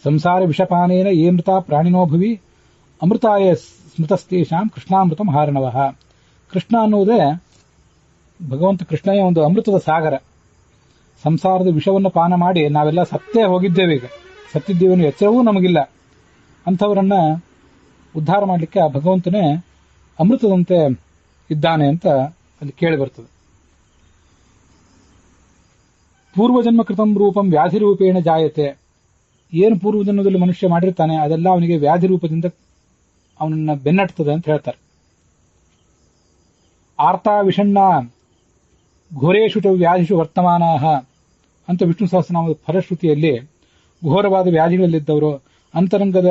ಸಂಸಾರ ವಿಷಪಾನೇನ ಯೇ ಮೃತ ಪ್ರಾಣಿನೋ ಭುವಿ ಅಮೃತಾಯ ಸ್ಮೃತಸ್ತೇಷಾಂ ಕೃಷ್ಣಾಮೃತಂ ಹಾರಣವಃ. ಕೃಷ್ಣ ಅನ್ನುವುದೇ ಭಗವಂತ ಕೃಷ್ಣನೇ ಒಂದು ಅಮೃತದ ಸಾಗರ. ಸಂಸಾರದ ವಿಷವನ್ನು ಪಾನ ಮಾಡಿ ನಾವೆಲ್ಲ ಸತ್ತೇ ಹೋಗಿದ್ದೇವೆ, ಈಗ ಸತ್ತಿದ್ದೇವೇನು ಎಚ್ಚರವೂ ನಮಗಿಲ್ಲ. ಅಂಥವರನ್ನ ಉದ್ಧಾರ ಮಾಡಲಿಕ್ಕೆ ಆ ಭಗವಂತನೇ ಅಮೃತದಂತೆ ಇದ್ದಾನೆ ಅಂತ ಅಲ್ಲಿ ಕೇಳಿ ಬರ್ತದೆ. ಪೂರ್ವಜನ್ಮ ಕೃತಂ ರೂಪಂ ವ್ಯಾಧಿ ರೂಪೇಣ ಜಾಯತೆ. ಏನು ಪೂರ್ವಜನ್ಮದಲ್ಲಿ ಮನುಷ್ಯ ಮಾಡಿರ್ತಾನೆ ಅದೆಲ್ಲ ಅವನಿಗೆ ವ್ಯಾಧಿ ರೂಪದಿಂದ ಅವನನ್ನ ಬೆನ್ನಟ್ಟುತ್ತದೆ ಅಂತ ಹೇಳ್ತಾರೆ. ಆರ್ತಾ ವಿಷಣ್ಣ ಘೋರೇಶು ಚ ವ್ಯಾಧಿಷು ವರ್ತಮಾನ ಅಂತ ವಿಷ್ಣು ಸಹಸ್ರನಾಮದ ಫಲಶ್ರುತಿಯಲ್ಲಿ ಘೋರವಾದ ವ್ಯಾಧಿಗಳಲ್ಲಿದ್ದವರು, ಅಂತರಂಗದ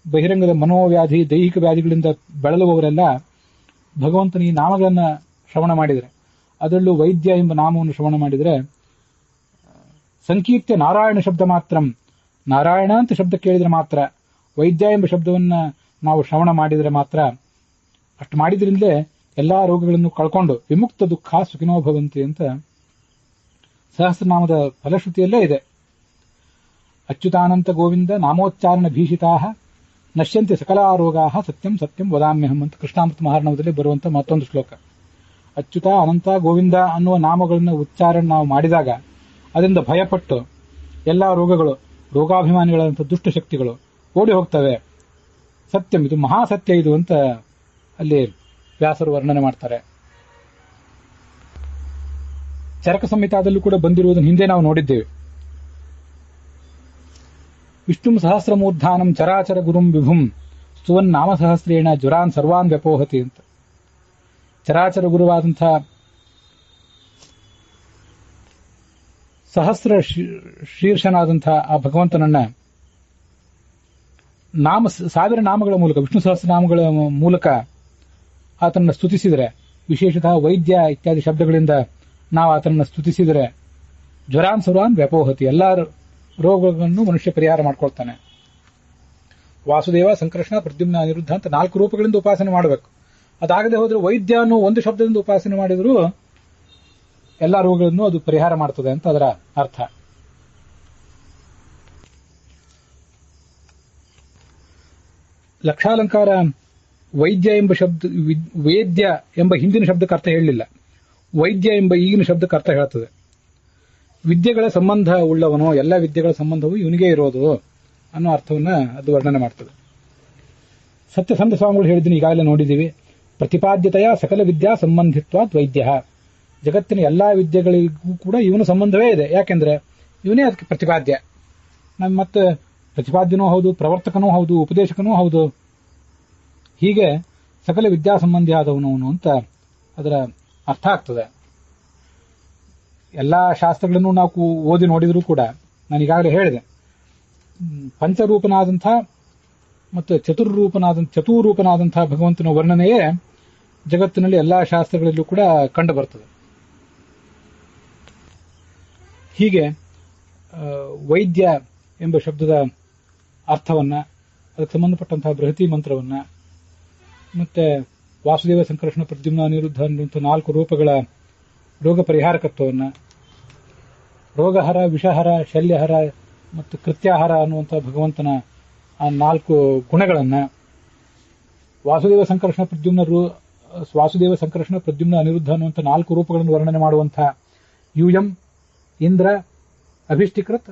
ಬಹಿರಂಗದ ಮನೋವ್ಯಾಧಿ ದೈಹಿಕ ವ್ಯಾಧಿಗಳಿಂದ ಬಳಲುವವರೆಲ್ಲ ಭಗವಂತನ ಈ ನಾಮಗಳನ್ನ ಶ್ರವಣ ಮಾಡಿದರೆ, ಅದರಲ್ಲೂ ವೈದ್ಯ ಎಂಬ ನಾಮವನ್ನು ಶ್ರವಣ ಮಾಡಿದರೆ, ಸಂಕೀರ್ತ್ಯ ನಾರಾಯಣ ಶಬ್ದ ಮಾತ್ರ, ನಾರಾಯಣ ಅಂತ ಶಬ್ದ ಕೇಳಿದ್ರೆ ಮಾತ್ರ, ವೈದ್ಯ ಎಂಬ ಶಬ್ದವನ್ನ ನಾವು ಶ್ರವಣ ಮಾಡಿದರೆ ಮಾತ್ರ, ಅಷ್ಟು ಮಾಡಿದ್ರಿಂದಲೇ ಎಲ್ಲಾ ರೋಗಗಳನ್ನು ಕಳ್ಕೊಂಡು ವಿಮುಕ್ತ ದುಃಖ ಸುಖಿನೋ ಭವಂತಿ ಅಂತ ಸಹಸ್ರನಾಮದ ಫಲಶ್ರುತಿಯಲ್ಲೇ ಇದೆ. ಅಚ್ಯುತಾನಂತ ಗೋವಿಂದ ನಾಮೋಚ್ಚಾರಣ ಭೀಷಿತಾ ನಶ್ಯಂತಿ ಸಕಲಾ ರೋಗಾ ಸತ್ಯಂ ಸತ್ಯಂ ವದಾಮ್ಯಹಂ ಅಂತ ಕೃಷ್ಣಾಮೃತ ಮಹಾರ್ಣವದಲ್ಲಿ ಬರುವಂತ ಮತ್ತೊಂದು ಶ್ಲೋಕ. ಅಚ್ಯುತ ಅನಂತ ಗೋವಿಂದ ಅನ್ನುವ ನಾಮಗಳನ್ನು ಉಚ್ಚಾರಣ ನಾವು ಮಾಡಿದಾಗ ಅದರಿಂದ ಭಯಪಟ್ಟು ಎಲ್ಲಾ ರೋಗಗಳು, ರೋಗಾಭಿಮಾನಿಗಳಂತ ದುಷ್ಟ ಶಕ್ತಿಗಳು ಓಡಿ ಹೋಗ್ತವೆ. ಸತ್ಯಂ, ಇದು ಮಹಾಸತ್ಯ ಇದು ಅಂತ ಅಲ್ಲಿ ವ್ಯಾಸರು ವರ್ಣನೆ ಮಾಡ್ತಾರೆ. ಚರಕ ಸಂಹಿತಾದಲ್ಲೂ ಕೂಡ ಬಂದಿರುವುದನ್ನು ಹಿಂದೆ ನಾವು ನೋಡಿದ್ದೇವೆ. ವಿಷ್ಣು ಸಹಸ್ರಮೂರ್ಧಾನಂ ಚರಾಚರ ಗುರುಂ ವಿಭುಂ ಸ್ತುವನ್ ನಾಮ ಸಹಸ್ರೇಣ ಜ್ವರಾನ್ ಸರ್ವಾನ್ ವ್ಯಪೋಹತಿ ಅಂತ. ಚರಾಚರ ಗುರುವಾದಂತಹ ಸಹಸ್ರ ಶೀರ್ಷನಾದಂತಹ ಆ ಭಗವಂತನನ್ನ ಸಾವಿರ ನಾಮಗಳ ಮೂಲಕ, ವಿಷ್ಣು ಸಹಸ್ರನಾಮಗಳ ಮೂಲಕ ಆತನನ್ನು ಸ್ತುತಿಸಿದರೆ, ವಿಶೇಷತಃ ವೈದ್ಯ ಇತ್ಯಾದಿ ಶಬ್ದಗಳಿಂದ ನಾವು ಆತನನ್ನು ಸ್ತುತಿಸಿದರೆ ಜ್ವರಾನ್ ಸರ್ವಾನ್ ವ್ಯಪೋಹತಿ, ಎಲ್ಲಾ ರೋಗಗಳನ್ನು ಮನುಷ್ಯ ಪರಿಹಾರ ಮಾಡ್ಕೊಳ್ತಾನೆ. ವಾಸುದೇವ, ಸಂಕೃಷ್ಣ, ಪ್ರದ್ಯುಮ್ನ, ಅನಿರುದ್ಧ ಅಂತ 4 ರೂಪಗಳಿಂದ ಉಪಾಸನೆ ಮಾಡಬೇಕು. ಅದಾಗದೆ ಹೋದ್ರೆ ವೈದ್ಯ ಅನ್ನೋ ಒಂದು ಶಬ್ದದಿಂದ ಉಪಾಸನೆ ಮಾಡಿದರೂ ಎಲ್ಲಾ ರೋಗಗಳನ್ನು ಅದು ಪರಿಹಾರ ಮಾಡ್ತದೆ ಅಂತ ಅದರ ಅರ್ಥ. ಲಕ್ಷಾಲಂಕಾರ ವೈದ್ಯ ಎಂಬ ಶಬ್ದ, ವೇದ್ಯ ಎಂಬ ಹಿಂದಿನ ಶಬ್ದಕ್ಕೆ ಅರ್ಥ ಹೇಳಲಿಲ್ಲ, ವೈದ್ಯ ಎಂಬ ಈಗಿನ ಶಬ್ದಕ್ಕೆ ಅರ್ಥ ಹೇಳ್ತದೆ. ವಿದ್ಯೆಗಳ ಸಂಬಂಧ ಉಳ್ಳವನು, ಎಲ್ಲ ವಿದ್ಯೆಗಳ ಸಂಬಂಧವು ಇವನಿಗೆ ಇರೋದು ಅನ್ನೋ ಅರ್ಥವನ್ನ ಅದು ವರ್ಣನೆ ಮಾಡ್ತದೆ. ಸತ್ಯಸಂಧ ಸ್ವಾಮಿಗಳು ಹೇಳಿದ್ದೀನಿ, ಈಗಾಗಲೇ ನೋಡಿದ್ದೀವಿ. ಪ್ರತಿಪಾದ್ಯತೆಯ ಸಕಲ ವಿದ್ಯಾ ಸಂಬಂಧಿತ್ವಾತ್ ವೈದ್ಯ, ಜಗತ್ತಿನ ಎಲ್ಲಾ ವಿದ್ಯೆಗಳಿಗೂ ಕೂಡ ಇವನು ಸಂಬಂಧವೇ ಇದೆ. ಯಾಕೆಂದ್ರೆ ಇವನೇ ಅದಕ್ಕೆ ಪ್ರತಿಪಾದ್ಯ. ನಮ್ಮ ಮತ್ತೆ ಪ್ರತಿಪಾದ್ಯನೂ ಹೌದು, ಪ್ರವರ್ತಕನೂ ಹೌದು, ಉಪದೇಶಕನೂ ಹೌದು. ಹೀಗೆ ಸಕಲ ವಿದ್ಯಾ ಸಂಬಂಧಿ ಆದವನು ಅಂತ ಅದರ ಅರ್ಥ ಆಗ್ತದೆ. ಎಲ್ಲಾ ಶಾಸ್ತ್ರಗಳನ್ನು ನಾವು ಓದಿ ನೋಡಿದರೂ ಕೂಡ ನಾನು ಈಗಾಗಲೇ ಹೇಳಿದೆ, ಪಂಚರೂಪನಾದಂಥ ಮತ್ತು ಚತುರ್ರೂಪನಾದಂತಹ ಭಗವಂತನ ವರ್ಣನೆಯೇ ಜಗತ್ತಿನಲ್ಲಿ ಎಲ್ಲಾ ಶಾಸ್ತ್ರಗಳಲ್ಲೂ ಕೂಡ ಕಂಡು ಬರ್ತದೆ. ಹೀಗೆ ವೈದ್ಯ ಎಂಬ ಶಬ್ದದ ಅರ್ಥವನ್ನ, ಅದಕ್ಕೆ ಸಂಬಂಧಪಟ್ಟಂತಹ ಬೃಹತಿ ಮಂತ್ರವನ್ನ, ಮತ್ತೆ ವಾಸುದೇವ, ಸಂಕರ್ಷಣ, ಪ್ರದ್ಯುಮ್ನ, ಅನಿರುದ್ಧ ಅನ್ನುವಂಥ 4 ರೂಪಗಳ ರೋಗ ಪರಿಹಾರಕತ್ವವನ್ನ, ರೋಗಹರ, ವಿಷಹರ, ಶಲ್ಯಹರ ಮತ್ತು ಕೃತ್ಯಾಹರ ಅನ್ನುವಂಥ ಭಗವಂತನ ಆ 4 ಗುಣಗಳನ್ನ, ವಾಸುದೇವ ಸಂಕರ್ಷಣ ಪ್ರದ್ಯುಮ್ನ ಅನಿರುದ್ಧ ಅನ್ನುವಂಥ 4 ರೂಪಗಳನ್ನು ವರ್ಣನೆ ಮಾಡುವಂತಹ ಯೂಯಂ, ಇಂದ್ರ, ಅಭಿಷ್ಟಿಕೃತ್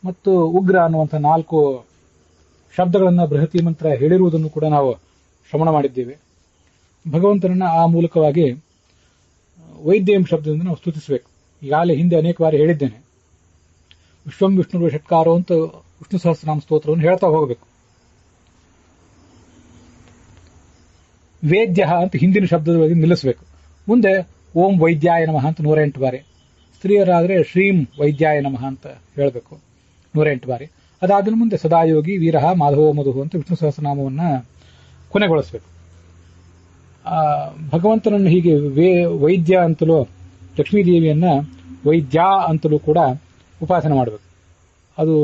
ಮತ್ತು ಉಗ್ರ ಅನ್ನುವಂಥ 4 ಶಬ್ದಗಳನ್ನ ಬೃಹತಿ ಮಂತ್ರ ಹೇಳಿರುವುದನ್ನು ಕೂಡ ನಾವು ಶ್ರವಣ ಮಾಡಿದ್ದೇವೆ. ಭಗವಂತನನ್ನ ಆ ಮೂಲಕವಾಗಿ ವೈದ್ಯ ಎಂಬ ಶಬ್ದದಿಂದ ನಾವು ಸ್ತುತಿಸಬೇಕು. ಈಗಾಗಲೇ ಹಿಂದೆ ಅನೇಕ ಬಾರಿ ಹೇಳಿದ್ದೇನೆ, ವಿಶ್ವಂ ವಿಷ್ಣು ಷಟ್ಕಾರೋ ಅಂತ ವಿಷ್ಣು ಸಹಸ್ರನಾಮ ಸ್ತೋತ್ರವನ್ನು ಹೇಳ್ತಾ ಹೋಗಬೇಕು. ವೇದ್ಯ ಅಂತ ಹಿಂದಿನ ಶಬ್ದದೊಳಗೆ ನಿಲ್ಲಿಸಬೇಕು. ಮುಂದೆ ಓಂ ವೈದ್ಯಾಯ ನಮಃ ಅಂತ 108 ಬಾರಿ, ಸ್ತ್ರೀಯರಾದರೆ ಶ್ರೀಂ ವೈದ್ಯಾಯ ನಮಃ ಅಂತ ಹೇಳಬೇಕು 108 ಬಾರಿ. ಅದಾದ ಮುಂದೆ ಸದಾಯೋಗಿ, ವೀರಹ, ಮಾಧವೋ ಮಧು ಅಂತ ವಿಷ್ಣು ಸಹಸ್ರನಾಮವನ್ನ ಕೊನೆಗೊಳಿಸಬೇಕು. ಭಗವಂತನನ್ನು ಹೀಗೆ ವೈದ್ಯ ಅಂತಲೂ, ಲಕ್ಷ್ಮೀದೇವಿಯನ್ನ ವೈದ್ಯ ಅಂತಲೂ ಕೂಡ ಉಪಾಸನೆ ಮಾಡಬೇಕು. ಅದು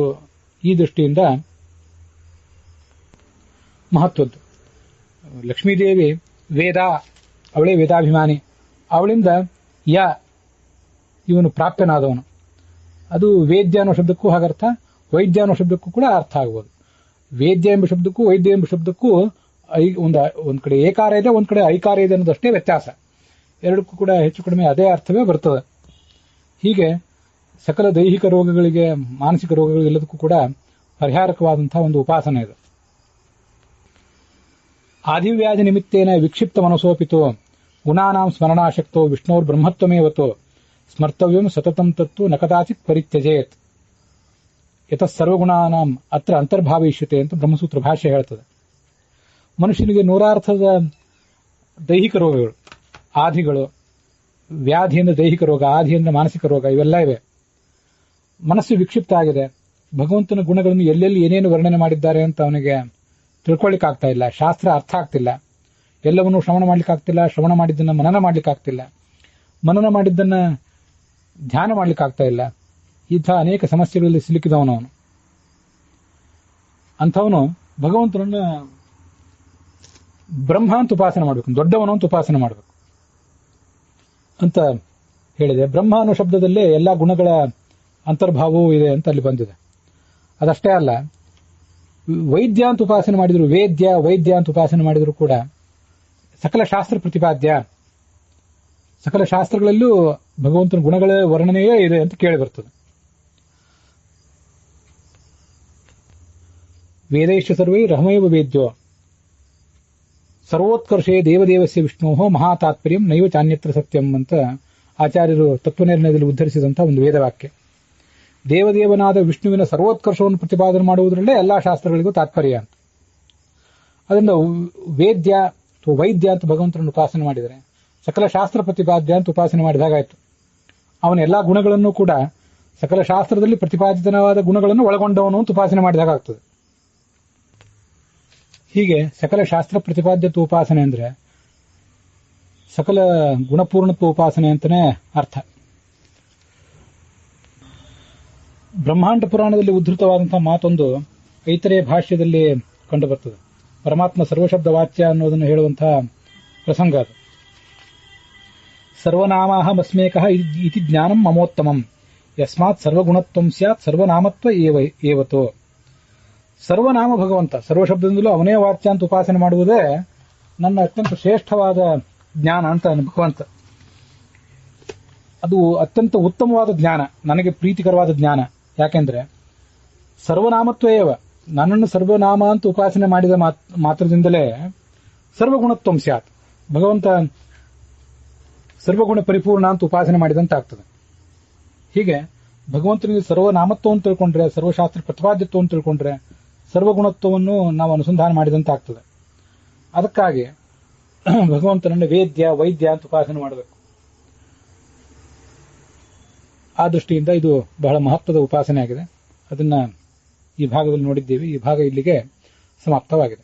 ಈ ದೃಷ್ಟಿಯಿಂದ ಮಹತ್ವದ್ದು. ಲಕ್ಷ್ಮೀದೇವಿ ವೇದ, ಅವಳೇ ವೇದಾಭಿಮಾನಿ. ಅವಳಿಂದ ಇವನು ಪ್ರಾಪ್ತನಾದವನು. ಅದು ವೇದ್ಯ ಅನ್ನೋ ಶಬ್ದಕ್ಕೂ ಹಾಗರ್ಥ, ವೈದ್ಯ ಅನ್ನೋ ಶಬ್ದಕ್ಕೂ ಕೂಡ ಅರ್ಥ ಆಗಬಹುದು. ವೇದ್ಯ ಎಂಬ ಶಬ್ದಕ್ಕೂ ವೈದ್ಯ ಎಂಬ ಶಬ್ದಕ್ಕೂ ಒಂದ್ ಕಡೆ ಏಕಾರ ಇದೆ, ಒಂದ್ ಕಡೆ ಐಕಾರ ಇದೆ ಅನ್ನೋದಷ್ಟೇ ವ್ಯತ್ಯಾಸ. ಎರಡಕ್ಕೂ ಕೂಡ ಹೆಚ್ಚು ಕಡಿಮೆ ಅದೇ ಅರ್ಥವೇ ಬರ್ತದೆ. ಹೀಗೆ ಸಕಲ ದೈಹಿಕ ರೋಗಗಳಿಗೆ, ಮಾನಸಿಕ ರೋಗಗಳಿಗೆಲ್ಲದಕ್ಕೂ ಕೂಡ ಪರಿಹಾರಕವಾದಂತಹ ಒಂದು ಉಪಾಸನೆ ಇದೆ. ಆದಿವ್ಯಾಧಿ ನಿಮಿತ್ತೇನ ವಿಕ್ಷಿಪ್ತ ಮನಸೋಪಿತೋ ಗುಣಾನಾಂ ಸ್ಮರಣಾಶಕ್ತೋ ವಿಷ್ಣೋರ್ ಬ್ರಹ್ಮತ್ವಮೇವತೋ ಸ್ಮರ್ತವ್ಯಂ ಸತತಂ ತತ್ತು ನ ಕದಾಚಿತ್ ಪರಿತ್ಯಜೇತ್ ಯತಃ ಸರ್ವಗುಣಾನಾಂ ಅತ್ರ ಅಂತರ್ಭಾವಯಿಷ್ಯತೆ ಅಂತ ಬ್ರಹ್ಮಸೂತ್ರ ಭಾಷ್ಯ ಹೇಳ್ತದೆ. ಮನುಷ್ಯನಿಗೆ ನೂರಾರ್ಥದ ದೈಹಿಕ ರೋಗಗಳು, ಆದಿಗಳು, ವ್ಯಾಧಿಯಿಂದ ದೈಹಿಕ ರೋಗ, ಆದಿಯಿಂದ ಮಾನಸಿಕ ರೋಗ ಇವೆಲ್ಲ ಇವೆ. ಮನಸ್ಸು ವಿಕ್ಷಿಪ್ತ ಆಗಿದೆ, ಭಗವಂತನ ಗುಣಗಳನ್ನು ಎಲ್ಲೆಲ್ಲಿ ಏನೇನು ವರ್ಣನೆ ಮಾಡಿದ್ದಾರೆ ಅಂತ ಅವನಿಗೆ ತಿಳ್ಕೊಳ್ಳಿಕ್ ಆಗ್ತಾ ಇಲ್ಲ. ಶಾಸ್ತ್ರ ಅರ್ಥ ಆಗ್ತಿಲ್ಲ. ಎಲ್ಲವನ್ನೂ ಶ್ರವಣ ಮಾಡ್ಲಿಕ್ಕಾಗ್ತಿಲ್ಲ. ಶ್ರವಣ ಮಾಡಿದ್ದನ್ನ ಮನನ ಮಾಡ್ಲಿಕ್ಕಾಗ್ತಿಲ್ಲ. ಮನನ ಮಾಡಿದ್ದನ್ನ ಧ್ಯಾನ ಮಾಡ್ಲಿಕ್ಕಾಗ್ತಾ ಇಲ್ಲ. ಇಂಥ ಅನೇಕ ಸಮಸ್ಯೆಗಳಲ್ಲಿ ಸಿಲುಕಿದವನು ಅವನು. ಅಂಥವನು ಭಗವಂತನನ್ನ ಬ್ರಹ್ಮ ಅಂತ ಉಪಾಸನೆ ಮಾಡಬೇಕು, ದೊಡ್ಡವನು ಅಂತ ಉಪಾಸನೆ ಮಾಡಬೇಕು ಅಂತ ಹೇಳಿದೆ. ಬ್ರಹ್ಮ ಅನ್ನೋ ಶಬ್ದದಲ್ಲೇ ಎಲ್ಲಾ ಗುಣಗಳ ಅಂತರ್ಭಾವವೂ ಇದೆ ಅಂತ ಅಲ್ಲಿ ಬಂದಿದೆ. ಅದಷ್ಟೇ ಅಲ್ಲ, ವೈದ್ಯ ಅಂತ ಉಪಾಸನೆ ಮಾಡಿದ್ರು, ವೈದ್ಯ ಅಂತ ಉಪಾಸನೆ ಮಾಡಿದ್ರು ಕೂಡ ಸಕಲ ಶಾಸ್ತ್ರ ಪ್ರತಿಪಾದ್ಯ, ಸಕಲ ಶಾಸ್ತ್ರಗಳಲ್ಲೂ ಭಗವಂತನ ಗುಣಗಳ ವರ್ಣನೆಯೇ ಇದೆ ಅಂತ ಕೇಳಿ ಬರ್ತದೆ. ವೇದೈಶ್ಚ ಸರ್ವೈ ರಹಮೇವ ವೇದ್ಯೋ ಸರ್ವೋತ್ಕರ್ಷೇ ದೇವದೇವಸ್ಯ ವಿಷ್ಣೋ ಮಹಾತಾತ್ಪರ್ಯಂ ನೈವ ಚಾನ್ಯತ್ರ ಸತ್ಯಂ ಅಂತ ಆಚಾರ್ಯರು ತತ್ವನಿರ್ಣಯದಲ್ಲಿ ಉದ್ಧರಿಸಿದಂತಹ ಒಂದು ವೇದವಾಕ್ಯ. ದೇವದೇವನಾದ ವಿಷ್ಣುವಿನ ಸರ್ವೋತ್ಕರ್ಷವನ್ನು ಪ್ರತಿಪಾದನೆ ಮಾಡುವುದರಲ್ಲೇ ಎಲ್ಲಾ ಶಾಸ್ತ್ರಗಳಿಗೂ ತಾತ್ಪರ್ಯ ಅಂತ. ಅದರಿಂದ ವೇದ್ಯ ಅಥವಾ ವೈದ್ಯ ಅಂತ ಭಗವಂತನನ್ನು ಉಪಾಸನೆ ಮಾಡಿದರೆ ಸಕಲ ಶಾಸ್ತ್ರ ಪ್ರತಿಪಾದ್ಯ ಅಂತ ಉಪಾಸನೆ ಮಾಡಿದಾಗಾಯ್ತು. ಅವನ ಎಲ್ಲಾ ಗುಣಗಳನ್ನು ಕೂಡ ಸಕಲ ಶಾಸ್ತ್ರದಲ್ಲಿ ಪ್ರತಿಪಾದಿತವಾದ ಗುಣಗಳನ್ನು ಒಳಗೊಂಡವನು ಅಂತ ಉಪಾಸನೆ ಮಾಡಿದಾಗಾಗ್ತದೆ. ಹೀಗೆ ಸಕಲ ಶಾಸ್ತ್ರ ಪ್ರತಿಪಾದ್ಯತ್ವ ಉಪಾಸನೆ ಅಂದ್ರೆ ಸಕಲ ಗುಣಪೂರ್ಣತ್ವ ಉಪಾಸನೆ ಅಂತಾನೆ ಅರ್ಥ. ಬ್ರಹ್ಮಾಂಡ ಪುರಾಣದಲ್ಲಿ ಉದ್ಧೃತವಾದಂತಹ ಮಾತೊಂದು ಐತರೇಯ ಭಾಷ್ಯದಲ್ಲಿ ಕಂಡುಬರ್ತದೆ. ಪರಮಾತ್ಮ ಸರ್ವಶಬ್ದ ವಾಚ್ಯ ಅನ್ನೋದನ್ನು ಹೇಳುವಂತಹ ಪ್ರಸಂಗ ಅದು. ಸರ್ವನಾಮಹಮಸ್ಮೇಕಃ ಇತಿ ಜ್ಞಾನಂ ಮಮೋತ್ತಮಂ ಯಸ್ಮಾತ್ ಸರ್ವಗುಣತ್ವಂ ಸ್ಯಾತ್ ಸರ್ವನಾಮತ್ವ ಏವತೋ. ಸರ್ವನಾಮ ಭಗವಂತ, ಸರ್ವಶಬ್ದದಿಂದಲೂ ಅವನೇ ವಾಚ್ಯ ಅಂತ ಉಪಾಸನೆ ಮಾಡುವುದೇ ನನ್ನ ಅತ್ಯಂತ ಶ್ರೇಷ್ಠವಾದ ಜ್ಞಾನ ಅಂತ ಭಗವಂತ. ಅದು ಅತ್ಯಂತ ಉತ್ತಮವಾದ ಜ್ಞಾನ, ನನಗೆ ಪ್ರೀತಿಕರವಾದ ಜ್ಞಾನ. ಯಾಕೆಂದ್ರೆ ಸರ್ವನಾಮತ್ವ ಏವ, ನನ್ನನ್ನು ಸರ್ವನಾಮ ಅಂತ ಉಪಾಸನೆ ಮಾಡಿದ ಮಾತ್ರದಿಂದಲೇ ಸರ್ವಗುಣತ್ವಂ ಸ್ಯಾತ್, ಭಗವಂತ ಸರ್ವಗುಣ ಪರಿಪೂರ್ಣ ಅಂತ ಉಪಾಸನೆ ಮಾಡಿದಂತೆ ಆಗ್ತದೆ. ಹೀಗೆ ಭಗವಂತನಿಗೆ ಸರ್ವನಾಮತ್ವವನ್ನು ತಿಳ್ಕೊಂಡ್ರೆ, ಸರ್ವಶಾಸ್ತ್ರ ಪ್ರತಿಪಾದ್ಯತ್ವವನ್ನು ತಿಳ್ಕೊಂಡ್ರೆ ಸರ್ವಗುಣತ್ವವನ್ನು ನಾವು ಅನುಸಂಧಾನ ಮಾಡಿದಂತೆ ಆಗ್ತದೆ. ಅದಕ್ಕಾಗಿ ಭಗವಂತನನ್ನು ವೇದ್ಯ ವೈದ್ಯ ಅಂತ ಉಪಾಸನೆ ಮಾಡಬೇಕು. ಆ ದೃಷ್ಟಿಯಿಂದ ಇದು ಬಹಳ ಮಹತ್ವದ ಉಪಾಸನೆ ಆಗಿದೆ. ಅದನ್ನ ಈ ಭಾಗದಲ್ಲಿ ನೋಡಿದ್ದೀವಿ. ಈ ಭಾಗ ಇಲ್ಲಿಗೆ ಸಮಾಪ್ತವಾಗಿದೆ.